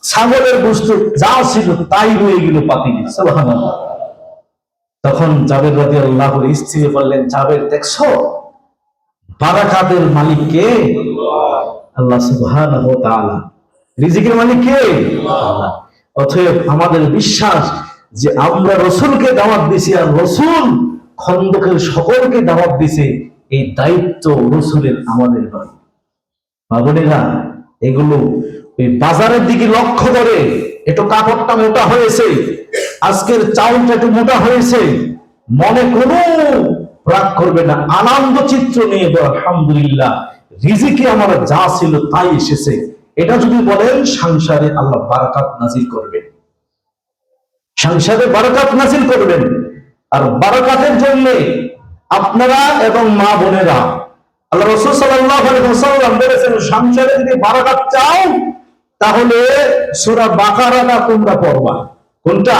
ছাগলের গোশত যা ছিল তাই রয়ে গেল পাতিলে। সুবহানাল্লাহ। তখন জাবের রাদিয়াল্লাহু আনহু স্ত্রী বললেন, জাবের, দেখছো বারাকাতের মালিক কে? আল্লাহ সুবহানাহু ওয়া তাআলা। রিজিকের মালিক কে? আল্লাহ। অতএব আমাদের বিশ্বাস যে আমরা রসুলকে দাওয়াত দিছি, আর রসুল খন্দকের সকলকে দাওয়াত দিছে, এই দায়িত্ব রসুলের, আমাদের নয়। বাবুনেরা, এগুলো ওই বাজারের দিকে লক্ষ্য করে, একটু কাপড়টা মোটা হয়েছে, আজকের চাউলটা একটু মোটা হয়েছে, মনে কোনো রাগ করবে না, আনন্দ চিত্র নিয়ে বল, আলহামদুলিল্লাহ, রিজিকে আমার যা ছিল তাই এসেছে। এটা যদি বলেন, সংসারে আল্লাহ বারাকাত নাজিল করবেন, সংসারে বারাকাত নাজিল করবেন। আর বারাকাতের জন্য আপনারা এবং মা বোনেরা, আল্লাহ রাসূল সাল্লাল্লাহু আলাইহি ওয়াসাল্লাম বলেছেন, সংসারে যদি বারাকাত চাও তাহলে সূরা বাকারাটা তোমরা পড়বা। কোনটা?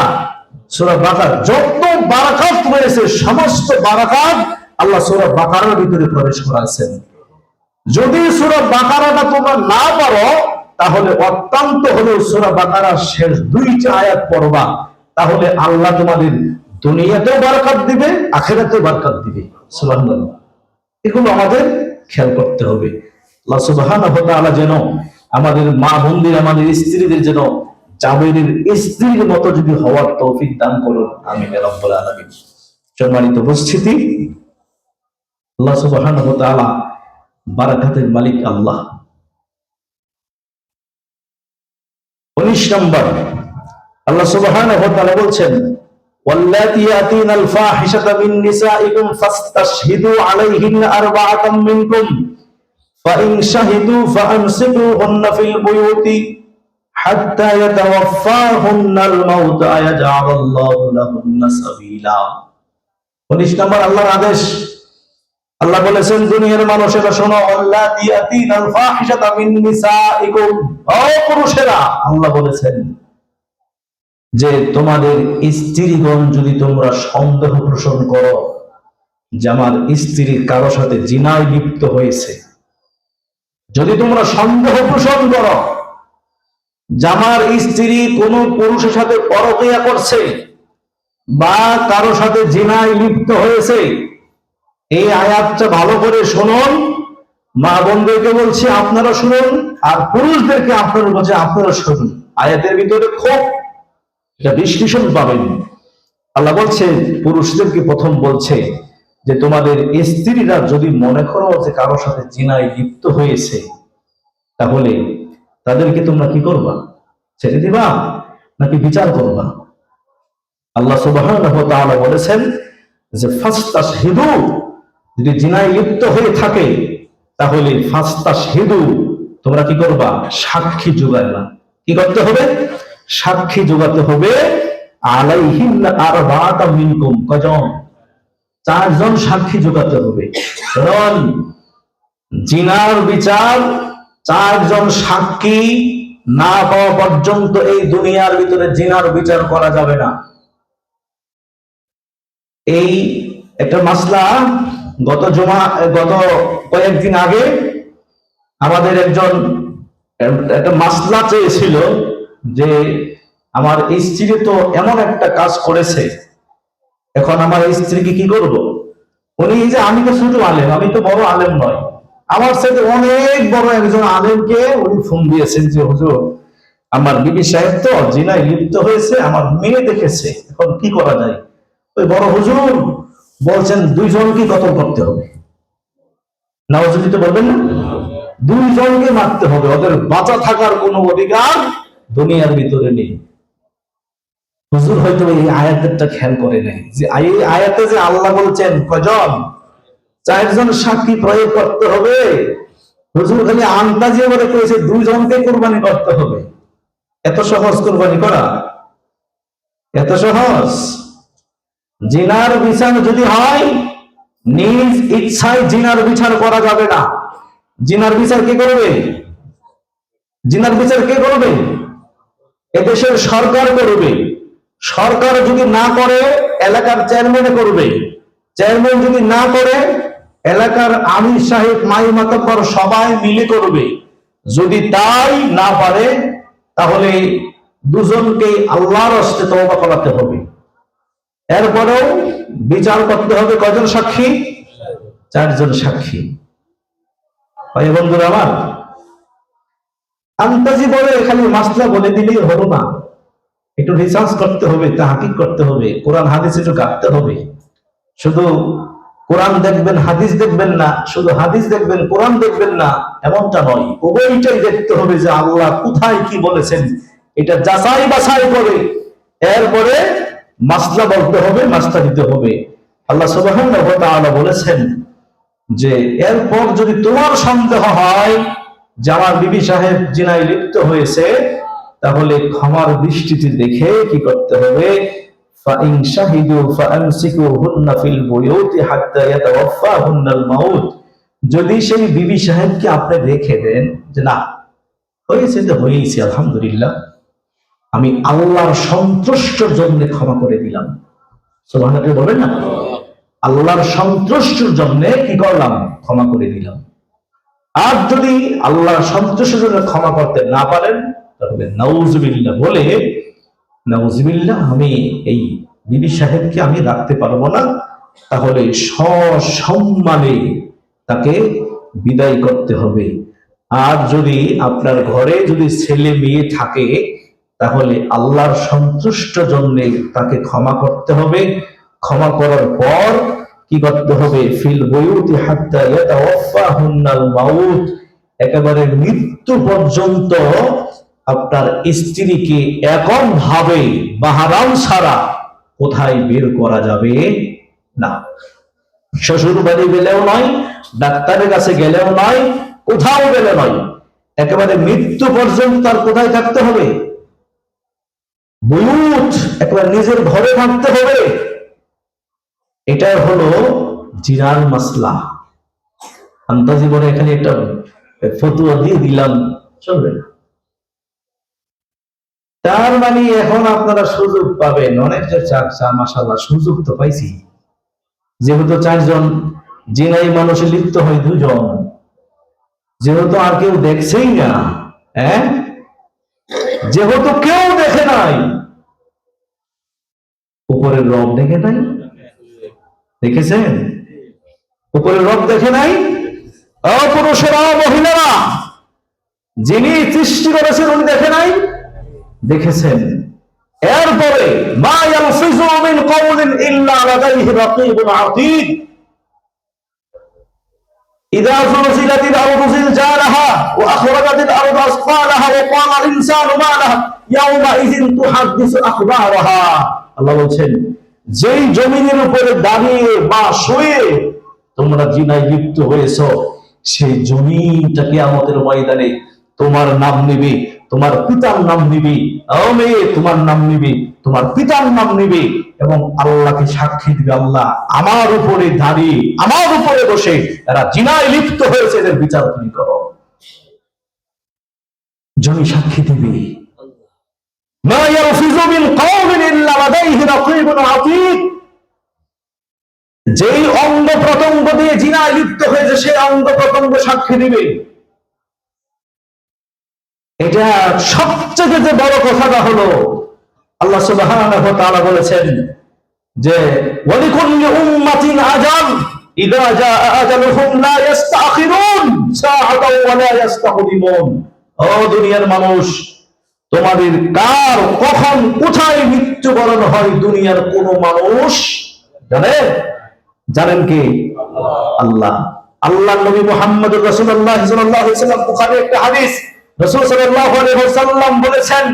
সূরা বাকারা। যত বারাকাত রয়েছে সমস্ত বারাকাত আল্লাহ সূরা বাকারার ভিতরে প্রবেশ করাছেন। যদি সূরা বাকারাটা তোমরা না পারো তাহলে অত্যন্ত হলো সূরা বাকারার শেষ 2টা আয়াত পড়বা, তাহলে আল্লাহ তোমাদের দুনিয়াতেও বারাকাত দিবে, আখিরাতেও বারাকাত দিবে। সুবহানাল্লাহ। এগুলো আমাদের খেয়াল করতে হবে। আল্লাহ সুবহানাহু ওয়া তাআলা যেন আমাদের মা বোনদের, আমাদের স্ত্রীদের যেন জাবেরের স্ত্রীর মতো যদি হওয়ার তৌফিক দান করুন, আমিন ইয়া রাব্বুল আলামিন। সম্মানিত উপস্থিতি, আল্লাহ সুবহানাহু ওয়া তাআলা বারাকাতের মালিক আল্লাহ। 19 নম্বর, আল্লাহ সুবহানাহু ওয়া তাআলা বলছেন, ওয়াল্লাতী ইয়াতিনাল ফাহিশাতা মিন নিসাইকুম ফাস্তাশহিদু আলাইহিন্না আরবাআতাম মিনকুম ফাইন শাহিদু ফাআমসিকুহুন্না ফিল বুয়ুতি হাত্তা ইয়াতাওয়াফাহুন্নাল মাউত আয়াজআলাল্লাহু লাহুন্না সাবিলা। 19 নম্বর আল্লাহর আদেশ। আল্লাহ বলেছেন, দুনিয়ার মানুষেরা শোনো, আল্লাতী ইয়াতিনাল ফাহিশাতা মিন নিসাইকুম, ও পুরুষেরা, আল্লাহ বলেছেন যে তোমাদের স্ত্রীগণ যদি তোমরা সন্দেহ পোষণ করো যে আমার স্ত্রী কারো সাথে জিনায় লিপ্ত হয়েছে, যদি তোমরা সন্দেহ পোষণ করো জামার স্ত্রী কোন পুরুষের সাথে পরকীয়া করছে বা কারো সাথে জিনায় লিপ্ত হয়েছে, এই আয়াতটা ভালো করে শুনুন। মা বোনদেরকে বলছি আপনারা শুনুন, আর পুরুষদেরকে আপনারা বলছে আপনারা শুনুন। আয়াতের ভিতরে খুব এটা বিশ্লেষণ পাবেন। আল্লাহ বলছে, পুরুষদেরকে প্রথম বলছে যে তোমাদের স্ত্রীরা যদি মনে করো যে কারো সাথে জিনায় লিপ্ত হয়েছে, তাহলে তাদেরকে তোমরা কি করবা? ছেড়ে দিবা নাকি বিচার করবা? আল্লাহ সুবহানাহু ওয়া তাআলা বলেছেন যে ফাস্তাশহিদু, যদি জিনায় লিপ্ত হয়ে থাকে তাহলে ফাস্তাশহিদু, তোমরা কি করবা? সাক্ষী জোগাড়বা। কি করতে হবে? সাক্ষী জোগাতে হবে। আলাইহিন্না আরবাআতা মিনকুম, কয়জন? 4 জন সাক্ষী জোগাতে হবে। কারণ জিনার বিচার 4 জন সাক্ষী না পাওয়া পর্যন্ত এই দুনিয়ার ভিতরে জিনার বিচার করা যাবে না। এই একটা মাসলা গত কয়েকদিন আগে আমাদের একজন একটা মাসলা চেয়েছিল যে আমার স্ত্রী তো এমন একটা কাজ করেছে, এখন আমার স্ত্রীকে কি করব? উনি যে আমি তো ছোট আলেম, আমি তো বড় আলেম নয়, আমার সাথে অনেক বড় একজন আলেমকে উনি ফোন দিয়েছেন যে হুজুর, আমার বিবি সাহেব তো জিনায় লিপ্ত হয়েছে, আমার মেয়ে দেখেছে, এখন কি করা যায়? ওই বড় হুজুর বলছেন 2 জনকে কতল করতে হবে। নাউজুবিল্লাহ বলবেন না? 2 জনকে মারতে হবে, ওদের বাঁচা থাকার কোনো অধিকার দুনিয়ার ভিতরে নেই। হুজুর হয়তো এই আয়াতটা খেয়াল করে নাই যে এই আয়াতে যে আল্লাহ বলছেন কয়জন? 4 জন সাক্ষী প্রয়োগ করতে হবে। হুজুর খালি আন্দাজে বলে কইছে 2 জনকে কুরবানি করতে হবে। এত সহজ কুরবানি করা? এত সহজ? জিনার বিচার যদি হয়, নিজ ইচ্ছায় জিনার বিচার করা যাবে না। জিনার বিচার কে করবে? জিনার বিচার কে করবে? এদেশের সরকার করবে। সরকার যদি না করে, এলাকার চেয়ারম্যান করবে। চেয়ারম্যান যদি না করে, এলাকার আমির সাহেব, মাই মাতব্বর সবাই মিলে করবে। যদি তাই না পারে, তাহলে 2 জনকে আল্লাহর হস্তে তওবা করাতে হবে। এরপরেও বিচার করতে হবে কয়জন সাক্ষী? 4 জন সাক্ষী। ভাই বন্ধুরা আমার, আন্তাজি বলে খালি মাসলা বলে দিলেই হলো না, একটু রিসার্চ করতে হবে, তাহকিক করতে হবে, কোরআন হাদিস একটু ঘাটতে হবে। শুধু কোরআন দেখবেন হাদিস দেখবেন না, শুধু হাদিস দেখবেন কোরআন দেখবেন না, এমনটা নয়। উভয়টাই দেখতে হবে যে আল্লাহ কোথায় কি বলেছেন, এটা যাচাই বাছাই করে এরপরে মাসলা বলতে হবে, মাসলা দিতে হবে। আল্লাহ সুবহানাহু ওয়া তাআলা বলেছেন যে এরপর যদি তোমার সন্দেহ হয় যে আমার বিবি সাহেব জিনায় লিপ্ত হয়েছে, তাহলে ক্ষমার দৃষ্টিতে দেখে কি করতে হবে? ফাইন শাহিদু ফাআমসিকুহুন্না ফিল বুয়ুতি হাত্তা ইয়াতাওয়াফাহুন্নাল মাউত, যদি সেই বিবি সাহেবকে আপনি রেখে দেন যে না হয়েছে তো হয়েছে, আলহামদুলিল্লাহ, আমি আল্লাহর সন্তুষ্টর জন্য ক্ষমা করে দিলাম। সুবহানাল্লাহ বলেন না? আল্লাহর সন্তুষ্টর জন্য কি করলাম? ক্ষমা করে দিলাম। আর যদি আল্লাহর সন্তুষ্টের জন্য ক্ষমা করতে না পারেন, তাহলে নাউজুবিল্লাহ বলে, নাউজুবিল্লাহ আমি এই বিবি সাহেবকে আমি রাখতে পারবো না, তাহলে সসম্মানে তাকে বিদায় করতে হবে। আর যদি আপনার ঘরে যদি ছেলে মেয়ে থাকে, তাহলে আল্লাহর সন্তুষ্ট জন্য তাকে ক্ষমা করতে হবে। ক্ষমা করার পর কি করতে হবে? ফিল বুয়ুতি হাত্তা ইয়াতাওয়াফাহুন্নাল মাউত, একেবারে মৃত্যু পর্যন্ত আপনার স্ত্রীকে এমন ভাবে মাহরাম ছাড়া কোথায় বের করা যাবে না। শ্বশুর বাড়ি গেলেও নয়, ডাক্তারের কাছে গেলেও নয়, কোথাও গেলে নয়, একেবারে মৃত্যু পর্যন্ত তার কোথায় থাকতে হবে? বুয়ুত, একেবারে নিজের ঘরে থাকতে হবে। এটাই হলো জিনার মাসলা। আন্তাজি বলে এখানে একটা ফতুয়া দিয়ে দিলাম, চলবে না। তার মানে এখন আপনারা সুযোগ পাবেন, অনেক যে চাকসা মাশাআল্লাহ সুযোগ তো পাইছি। যেহেতু 4 জন জিনাই মানুষে লিপ্ত হয় 2 জন, যেহেতু আর কেউ দেখছেই না, হ্যাঁ যেহেতু কেউ দেখে নাই, উপরের রব দেখে নাই? দেখেছেন? উপরের রব দেখে নাই? পুরুষেরা, মহিলারা, যিনি সৃষ্টি করেছেন উনি দেখে নাই? দেখেছেন। এরপরে মা ইয়ালফিযু মিন কাওলিন ইল্লা লাদাইহি রাকীবুন আতীদ। ইযা যুলজিলাতিল আরদু জিলজালাহা ওয়া আখরাজাতিল আরদু আসকালাহা ওয়া ক্বালা আল ইনসানু মা লাহা ইয়াওমাইযিন তুহাদ্দিসু আখবারাহা। আল্লাহ বলেন, যেই জমিনের উপরে দাঁড়িয়ে বা শুয়ে তোমরা জিনায় লিপ্ত হয়েছো, সেই জমিনটা কিয়ামতের ময়দানে তোমার নাম নিবে, তোমার পিতার নাম নিবে, ও মেয়ে তোমার নাম নিবে, তোমার পিতার নাম নিবে, এবং আল্লাহকে সাক্ষী দিবে, আল্লাহ আমার উপরে দাঁড়িয়ে আমার উপরে বসে এরা জিনায় লিপ্ত হয়েছে, এদের বিচার তুমি করো। জমি সাক্ষী দিবে। মা ইয়ালফিযু মিন কাওলিন ইল্লা লাদাইহি রাকীবুন আতীদ। যেই অঙ্গ প্রত্যঙ্গ দিয়ে জিনায় লিপ্ত হয়েছে সেই অঙ্গ প্রত্যঙ্গ সাক্ষী দিবে। এটা সবচেয়ে যে বড় কথাটা হলো, আল্লাহ সুবহানাহু ওয়া তাআলা বলেছেন যে ওয়ালিকুল্লি উম্মাতিন আজাল ইযা জাআ আজালুহুম লা ইস্তাখিরুন সাআতাও ওয়া লা ইস্তাকদিমুন। ও দুনিয়ার মানুষ, তোমাদের কার কখন কোথায় মৃত্যুবরণ হয় দুনিয়ার কোন মানুষ জানে? জানেন কি? আল্লাহ। আল্লাহর নবী মুহাম্মদুর রাসূলুল্লাহ সাল্লাল্লাহু আলাইহি ওয়াসাল্লাম, বুখারী একটা হাদিস, রাসূল সাল্লাল্লাহু আলাইহি ওয়াসাল্লাম বলেছেন,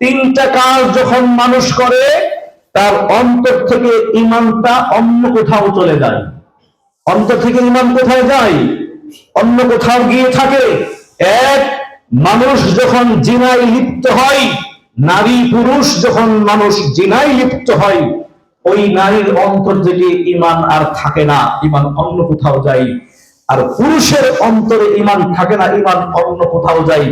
তিনটা কাজ যখন মানুষ করে তার অন্তর থেকে ঈমানটা অন্য কোথাও চলে যায়। অন্তর থেকে ঈমান কোথায় যায়? অন্য কোথাও গিয়ে থাকে। এক, মানুষ যখন জিনায় লিপ্ত হয়, নারী পুরুষ যখন মানুষ জিনায় লিপ্ত হয়, ওই নারীর অন্তর থেকে ঈমান আর থাকে না, ঈমান অন্য কোথাও যায়। আর পুরুষের অন্তরে ঈমান থাকে না, ঈমান অন্য কোথাও যায়।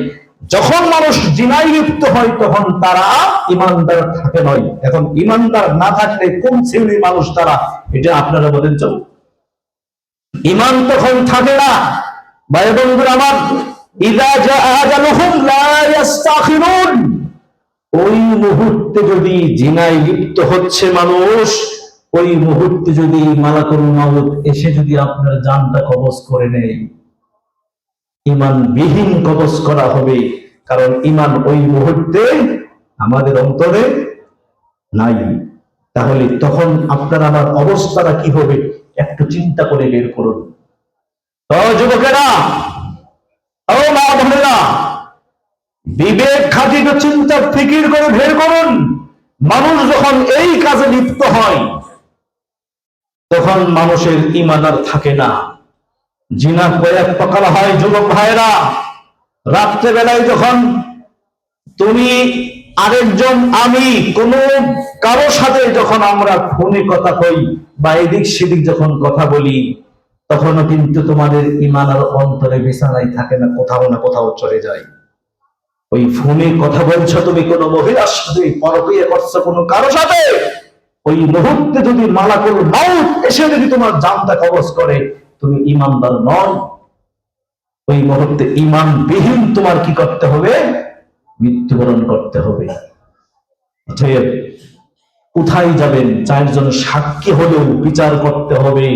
যখন মানুষ জিনায় লিপ্ত হয় তখন তারা ঈমানদার থাকে নয়। এখন ঈমানদার না থাকলে কোন শ্রেণীর মানুষ তারা, এটা আপনারা বলেন তো। ঈমান তখন থাকে না। ভাই বন্ধুরা আমার, ইযা জাআ আজালুহুম লা ইস্তাখিরুন। ওই মুহূর্তে যদি জিনায় লিপ্ত হচ্ছে মানুষ, ওই মুহূর্তে যদি মালাকুল মাউত এসে যদি আপনার জানটা কবজ করে নেয়, ঈমান বিহীন কবজ করা হবে। কারণ ঈমান ওই মুহূর্তে আমাদের অন্তরে নাই। তাহলে তখন আপনার আমার অবস্থাটা কি হবে একটু চিন্তা করে বের করুন। ও যুবকেরা, ও মা বোনেরা, বিবেক খাটিত চিন্তা ফিকির করে বের করুন। মানুষ যখন এই কাজে লিপ্ত হয় তখন মানুষের ঈমান আর থাকে না। জিনা কয়েক প্রকার হয় যুবক ভাইরা। রাত্রে বেলায় যখন তুমি আরেকজন, আমি কোন কারো সাথে যখন আমরা ফোনে কথা কই বা এদিক সেদিক যখন কথা বলি, তখনও কিন্তু তোমাদের ঈমান আর অন্তরে বিছানায় থাকে না, কোথাও না কোথাও চলে যায়। ওই ফোনে কথা বলছো তুমি কোনো মহিলার সাথে, পরকীয়া করছো কোনো কারো সাথে, ওই মুহূর্তে যদি মালাকুল মাউত এসে যদি তোমার জানটা কবজ করে, তুমি ঈমানদার নয়। ওই মুহূর্তে ঈমান বিহীন তোমার কি করতে হবে? মৃত্যুবরণ করতে হবে। অতএব কোথায় যাবেন? চারজন সাক্ষী হলেও বিচার করতে হবে,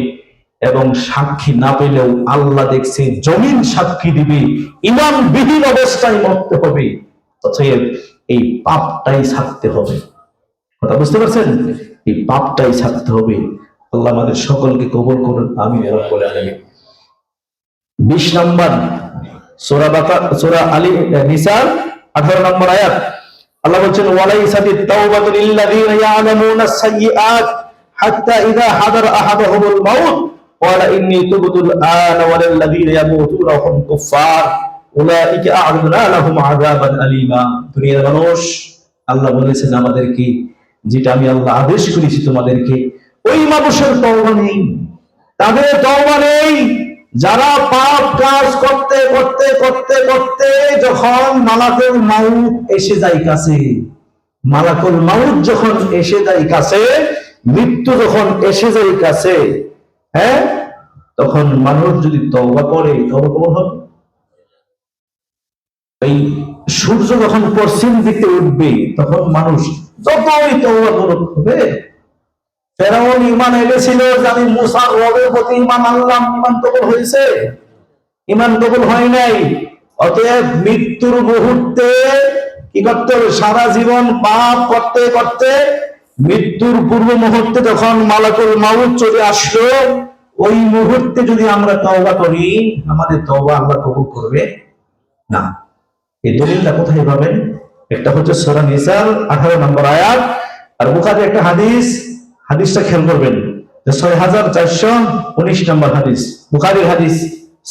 এবং সাক্ষী না পেলেও আল্লাহ দেখছে, জমিন সাক্ষী দিবে, ঈমান বিহীন অবস্থায় মরতে হবে। অতএব এই পাপটাই ছাড়তে হবে। কথা বুঝতে পারছেন? এই পাপটাই ছাড়তে হবে। আল্লাহ আমাদের সকলকে কবুল করুন, আমিন ইয়া রাব্বাল আলামিন। 20 নম্বর সূরা আলী নিসা 18 নম্বর আয়াত, আল্লাহ বলেন, ওয়ালাইসাতিত তাওবাতু লিল্লাযিনা ইয়ালামুনা আস-সাইয়্যাত হাত্তা ইযা হাদারা আহাদাহুমুল মাউত ক্বালা ইন্নী তুবতুল আনা ওয়ালিল্লাযিনা ইয়ামুতুনা ওয়া হুম কুফফার উলাইকা আ'তাদনা লাহুম আযাবান আলীমা। দুনিয়ার মানুষ, আল্লাহ বলেছেন আমাদেরকে, যেটা আমি আল্লাহ আদেশ করেছি তোমাদেরকে, ওই মানুষের তওবা নেই, তাদের তওবা নেই যারা পাপ কাজ করতে করতে করতে করতে যখন মালাকুল মাউত এসে যায় কাছে, মালাকুল মাউত যখন এসে যায় কাছে, মৃত্যু যখন এসে যায় কাছে, হ্যাঁ, তখন মানুষ যদি তওবা করে, তওবা কবুল হবে? এই সূর্য যখন পশ্চিম দিকে উঠবে তখন মানুষ যতই তওবা করুক হবে। ফেরাউন ঈমান এনেছিল যে আমি মুসার রবের প্রতি ঈমান আনলাম, ঈমান কবুল হয়েছে? ঈমান কবুল হয় নাই। অতএব মৃত্যুর মুহূর্তে কি করতে হবে? সারা জীবন পাপ করতে করতে মৃত্যুর পূর্ব মুহূর্তে যখন মালাকুল মাউত চলে আসলো, ওই মুহূর্তে যদি আমরা তওবা করি, আমাদের তওবা আল্লাহ কবুল করবে না। এই দলিলটা কোথায় পাবেন? একটা হচ্ছে সূরা নিসার 18 নম্বর আয়াত, আর বুখারী একটা হাদিস, হাদিসটা খেয়াল করবেন, 6419 নম্বর হাদিস, বুখারীর হাদিস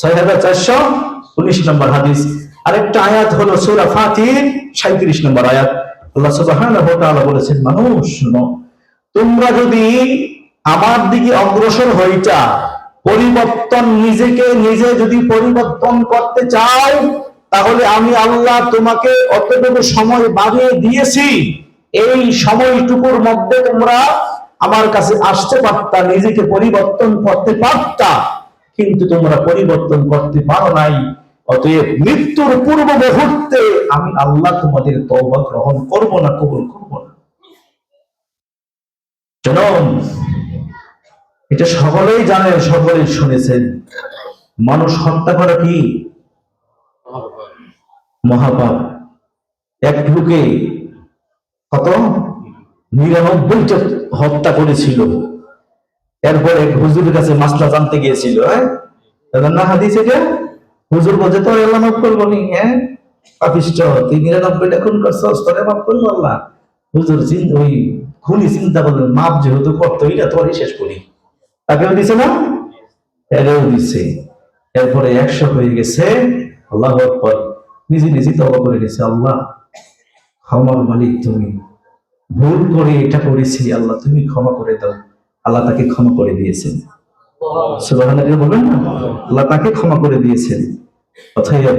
6419 নম্বর হাদিস। আরেকটা আয়াত হলো সূরা ফাতির 37 নম্বর আয়াত। আল্লাহ সুবহানাহু ওয়া তাআলা বলেছেন, মানুষ শুনো, তোমরা যদি আমার দিকে অগ্রসর হইতা, পরিবর্তন নিজেকে নিজে যদি পরিবর্তন করতে চাও, তাহলে আমি আল্লাহ তোমাকে অতটুকু সময় বাড়িয়ে দিয়েছি। এই সময়টুকুর মধ্যে তোমরা আমার কাছে আসতে পারতা, নিজেকে পরিবর্তন করতে পারতা, কিন্তু তোমরা পরিবর্তন করতে পারো নাই। অতএব মৃত্যুর পূর্ব মুহূর্তে আমি আল্লাহ তোমাদের তওবা গ্রহণ করব না, কবুল করব না। জানুন, এটা সকলেই জানেন, সকলেই শুনেছেন, মানুষ হত্যা করা কি মহাপাপ। এক লোকে কত 99টা হত্যা করেছিল। এরপর এক হুজুরের কাছে মাসলা জানতে গিয়েছিল, না হাদিস এটা, হুজুর বলছে তো আল্লাহ মাফ করবো নি, পাপিষ্ঠ, তুই 99টা খুন করছস, তোরে মাফ করবো আল্লাহ? হুজুর ওই খুনি চিন্তা করলেন, মাপ যেহেতু করতেই না, তোরই শেষ করি। তাকেও দিছে না, এরাও দিছে। এরপরে 100 হয়ে গেছে। আল্লাহু আকবার, নিজে নিজে তওবা করে নিয়েছে, আল্লাহ ক্ষমার মালিক তুমি, ভুল করে এটা করেছি, আল্লাহ তুমি ক্ষমা করে দাও। আল্লাহ তাকে ক্ষমা করে দিয়েছেন। সুবহানাল্লাহ বলবেন না? আল্লাহ তাকে ক্ষমা করে দিয়েছেন। অতএব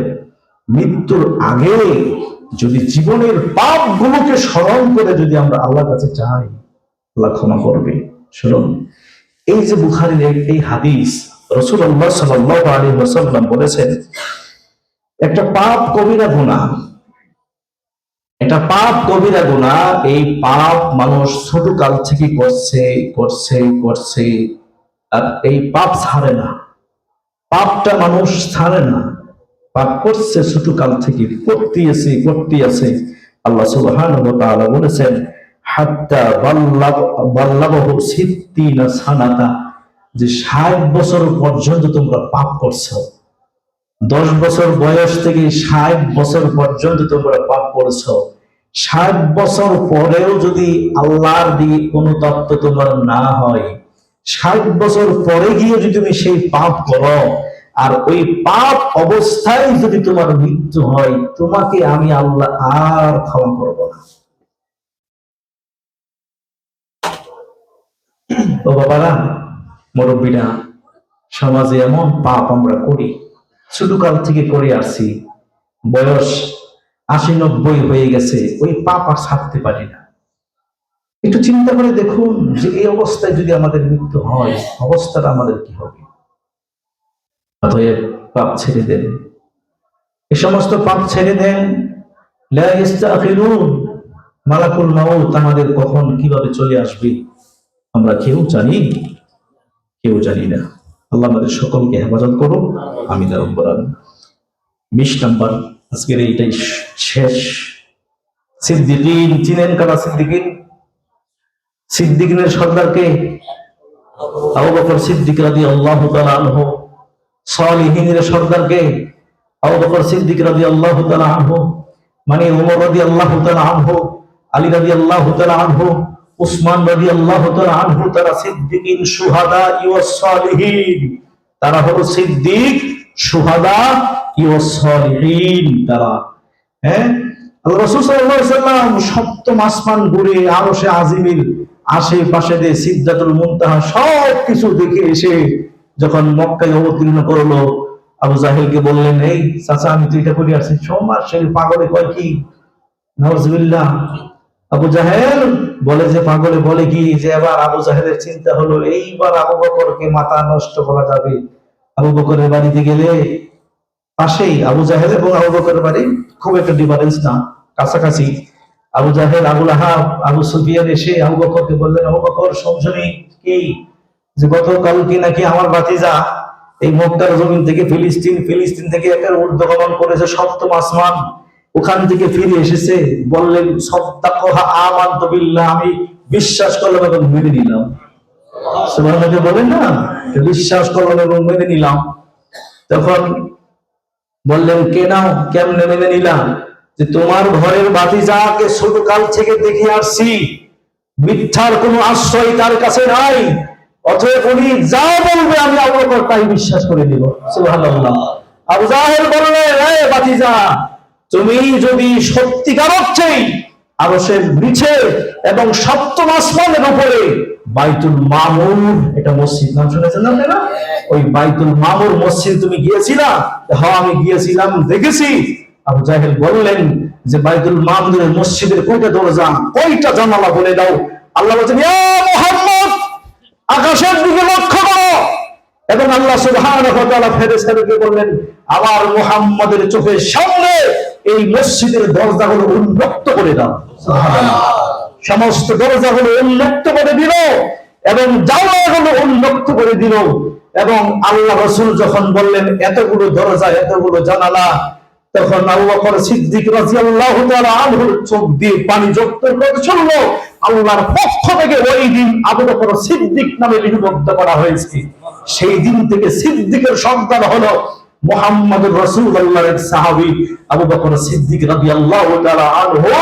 মৃত্যুর আগে যদি জীবনের পাপ গুলোকে স্মরণ করে যদি আমরা আল্লাহর কাছে চাই, আল্লাহ ক্ষমা করবে। শুনুন, এই যে বুখারীর এই হাদিস, রাসূলুল্লাহ সাল্লাল্লাহু আলাইহি ওয়াসাল্লাম বলেছেন, একটা পাপ কবিরা গুনাহ, এটা পাপ কবিরা গুনাহ। এই পাপ মানুষ ছোট কাল থেকে করছে করছে করছে, আর এই পাপ ছাড়ে না, পাপটা মানুষ ছাড়ে না, পাপ করছে ছোট কাল থেকে, করতে আছে। আল্লাহ সুবহানাহু ওয়া তাআলা বলেছেন, হাত্তা বাল্লাগহু 60 সানাতা, যে 60 বছর পর্যন্ত তোমরা পাপ করছো। 10 বছর বয়স থেকে 60 বছর পর্যন্ত তোমরা পাপ করছো। 60 বছর পরেও যদি আল্লাহর দিকে অনুতপ্ত তোমার না হয়, 60 বছর পরে গিয়ে যদি তুমি সেই পাপ করো, আর ওই পাপ অবস্থায় যদি তোমার মৃত্যু হয়, তোমাকে আমি আল্লাহ আর ক্ষমা করব না। ও বাবারা, মুরব্বীরা, সমাজে এমন পাপ আমরা করি, ছোটকাল থেকে করে আসছি, বয়স 80-90 হয়ে গেছে, ওই পাপ আর ছাড়তে পারি না। একটু চিন্তা করে দেখুন যে এই অবস্থায় যদি আমাদের মৃত্যু হয়, অবস্থাটা আমাদের কি হবে? অতএব পাপ ছেড়ে দেন, এই সমস্ত পাপ ছেড়ে দেন। লা ইস্তাখিরুন, মালাকুল মাউত আমাদের কখন কিভাবে চলে আসবে আমরা কেউ জানি না। আল্লাহ আমাদের সকলকে হেফাজত করুন, আমিন ইয়া রাব্বাল আলামিন। 20 নাম্বার, আজকের এইটাই শেষ। সিদ্দিকিন চিনেন কারা? সিদ্দিকিনের সর্দারকে আবু বকর সিদ্দিক রাদিয়াল্লাহু তাআলা আনহু। সালিহিনের সর্দারকে আবু বকর সিদ্দিক রাদিয়াল্লাহু তাআলা আনহু, মানে ওমর রাদিয়াল্লাহু তাআলা আনহু, আলী রাদিয়াল্লাহু তাআলা আনহু, উসমান রাদিয়াল্লাহু তাআলা আনহু। তারা সিদ্দিকিন, শুহাদা ওয়াস সালিহিন। তারা হলো সিদ্দিক, শুহাদা ওয়াস সালিহিন। তারা আল্লাহ রাসূল সাল্লাল্লাহু আলাইহি ওয়াসাল্লাম সপ্তম আসমান ঘুরে আরশে আজিমের আশেপাশে যে সিদরাতুল মুনতাহা সবকিছু দেখে এসে যখন মক্কায় অবতীর্ণ করলো, আবু জাহেলকে বললেন, এই চাচা আমি তো এটা করে আসছি। সোমবার সে পাগলে কয় কি? নাউজুবিল্লাহ। আবু জাহেল বলে যে পাগলে বলে কি, যে এবার আবু জাহেলের চিন্তা হলো, এইবার আবু বকরকে মাথা নষ্ট করা যাবে। আবু বকরের বাড়িতে গেলে পাশেই আবু জাহেল এবং আবু বকরের বাড়ি, খুব একটা ডিফারেন্স না, কাছাকাছি। আবু জাহেল, আবু লাহাব, আবু সুফিয়ান এসে আবু বকরকে বললেন, আবু বকর সমঝনি কি, যে গতকাল কি নাকি আমার ভাতিজা এই মক্কার জমিন থেকে ফিলিস্তিন থেকে একটা ঊর্ধ্বগমন করেছে সপ্তম আসমান, ওখান থেকে ফিরে এসেছে। বললেন সাদ্দাকাহা আমানতু বিল্লাহ, আমি বিশ্বাস করলাম এবং মেনে নিলাম। সুবহানাল্লাহ বলেন না, বিশ্বাস করলাম এবং মেনে নিলাম। তখন বললেন কেমনে মেনে নিলাম? যে তোমার ঘরের ভাতিজাকে ছোট কাল থেকে দেখে আসছি, মিথ্যার কোনো আশ্রয় তার কাছে নাই, অতএব উনি যা বলবে আমি আবু বকর তাই বিশ্বাস করে দিব। সুবহানাল্লাহ। আবু জাহেল বললেন, এই ভাতিজা, তুমি যদি সত্যিকার অর্থেই আরশের নিচে এবং সপ্তম আসমানের উপরে বাইতুল মামুর, এটা মসজিদ, নাম শুনেছেন না আপনারা? ওই বাইতুল মামুর মসজিদ তুমি গিয়েছিলা? হ্যাঁ আমি গিয়েছিলাম, দেখেছি। আবু জাহেল বললেন যে বাইতুল মামুরের মসজিদের কয়টা দরজা, কয়টা জানালা বলে দাও। আল্লাহ বলেছেন, ইয়া মুহাম্মদ, আকাশের দিকে লক্ষ্য করো। এবং আল্লাহ সুবহানাহু ওয়া তাআলা ফেরেশতাদেরকে বললেন, আমার মুহাম্মাদের চোখের সামনে এই মসজিদের দরজাগুলো উন্মুক্ত করে দাও। সুবহানাল্লাহ। সমস্ত দরজাগুলো উন্মুক্ত করে দিল এবং জানালাগুলো উন্মুক্ত করে দিল। এবং আল্লাহ রাসূল যখন বললেন এতগুলো দরজা, এতগুলো জানালা, তখন আবু বকর সিদ্দিক রাদিয়াল্লাহু তাআলা আনহুর চোখ দিয়ে পানি ঝরতে শুরু হলো। আল্লাহর পক্ষ থেকে ওই দিন আবু বকর সিদ্দিক নামে লিপিবদ্ধ করা হয়েছে। সেই দিন থেকে সিদ্দিকের সন্তান হলো মুহাম্মদুর রাসূলুল্লাহর এক সাহাবী আবু বকর সিদ্দিক রাদিয়াল্লাহু তাআলা আনহু,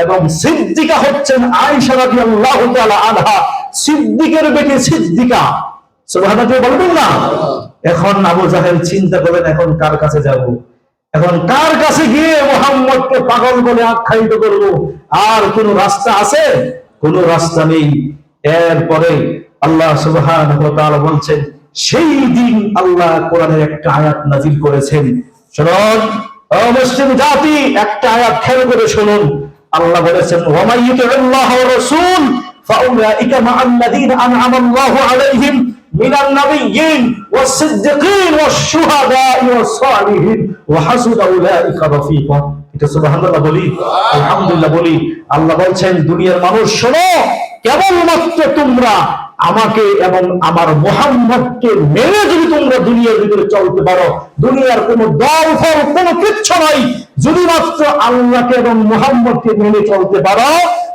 এবং সিদ্দিকা হচ্ছেন আয়েশা রাদিয়াল্লাহু তাআলা আনহা, সিদ্দিকের বেটি সিদ্দিকা। সুবহানাল্লাহ বলবেন না? এখন আবু জাহেল চিন্তা করলেন, এখন কার কাছে যাব? এখন কার কাছে গিয়ে মুহাম্মদকে পাগল বলে আখ্যায়িত করব? আর কোন রাস্তা আছে? কোন রাস্তা নেই। এরপরে আল্লাহ সুবহানাহু ওয়া তাআলা বলছেন, সেই দিন আল্লাহ কোরআনের একটা আয়াত নাযিল করেছেন। শুনুন ও মুসলিম জাতি, একটা আয়াত খেয়াল করে শুনুন। আল্লাহ বলেছেন, ওয়া মাইয়ুতিল্লাহ ওয়া রাসূল ফাউলাইকা মা'আল্লাযীনা আন'আমা আল্লাহু আলাইহিম মিনান নাবিয়্যিন ওয়াস-সিদ্দিকিন ওয়াশ-শুহাদা'i ওয়াস-সালিহিন ওয়া হাসুনা উলাইকা রাফীকা। এটা সুবহানাল্লাহ বলি, আলহামদুলিল্লাহ বলি। আল্লাহ বলছেন, দুনিয়ার মানুষ শোনো, কেবলমাত্র তোমরা আমাকে এবং আমার মুহাম্মদকে মেনে যদি তোমরা দুনিয়ার ভিতরে চলতে পারো, দুনিয়ার কোনো দল ফল কোনো কিচ্ছু নাই, যদি মাত্র আল্লাহকে এবং মুহাম্মদকে মেনে চলতে পারো,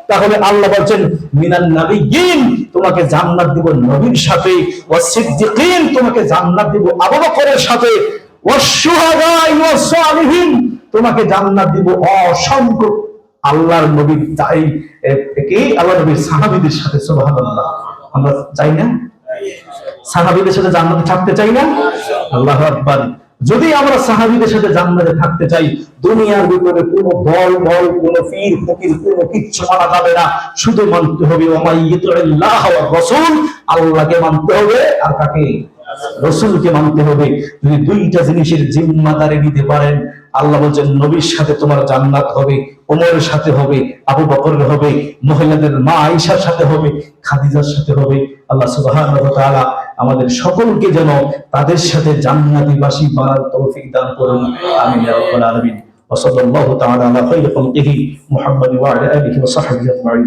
তাহলে আল্লাহ বলছেন মিনান নাবিয়্যিন, তোমাকে জান্নাত দিব নবীর সাথে, ওয়াস সিদ্দিকিন, তোমাকে জান্নাত দিব আবু বকরের সাথে, ওয়াস শুহাদা'i ওয়াস সালিহিন, তোমাকে জান্নাত দিব অসংখ্য আল্লাহর নবীর তাই কি আল্লাহ নবীর সাহাবীদের সাথে। সুবহানাল্লাহ। আমরা চাই না সাহাবীদের সাথে জান্নাতে থাকতে? চাই না? আল্লাহু আকবার। যদি আমরা সাহাবীদের সাথে জান্নাতে থাকতে চাই, দুনিয়ার ভিতরে কোনো দল বল, কোনো পীর ফকির, কোনো কিচ্ছু মানা যাবে না। শুধু মানতে হবে ওয়া মাইয়ুতিল্লাহ ওয়া রাসূল, আল্লাহকে মানতে হবে আর কাকে? রাসূলকে মানতে হবে। যদি দুইটা জিনিসের জিম্মাদারি নিতে পারেন, আল্লাহ বলেন নবীর সাথে তোমার জান্নাত হবে, ওমরের সাথে হবে, আবু বকরের হবে, মহিলাদের মা আয়েশার সাথে হবে, খাদিজার সাথে হবে। আল্লাহ সুবহানাহু ওয়া তাআলা আমাদের সকলকে যেন তাদের সাথে জান্নাতীবাসী বানার তৌফিক দান করুন। আমিন ইয়া রাব্বাল আলামিন। ওয়া সাল্লাল্লাহু তাআলা আলা খায়রি খালকিহি মুহাম্মাদ ওয়া আলা আলিহি ওয়া সাহবিহি আজমাইন।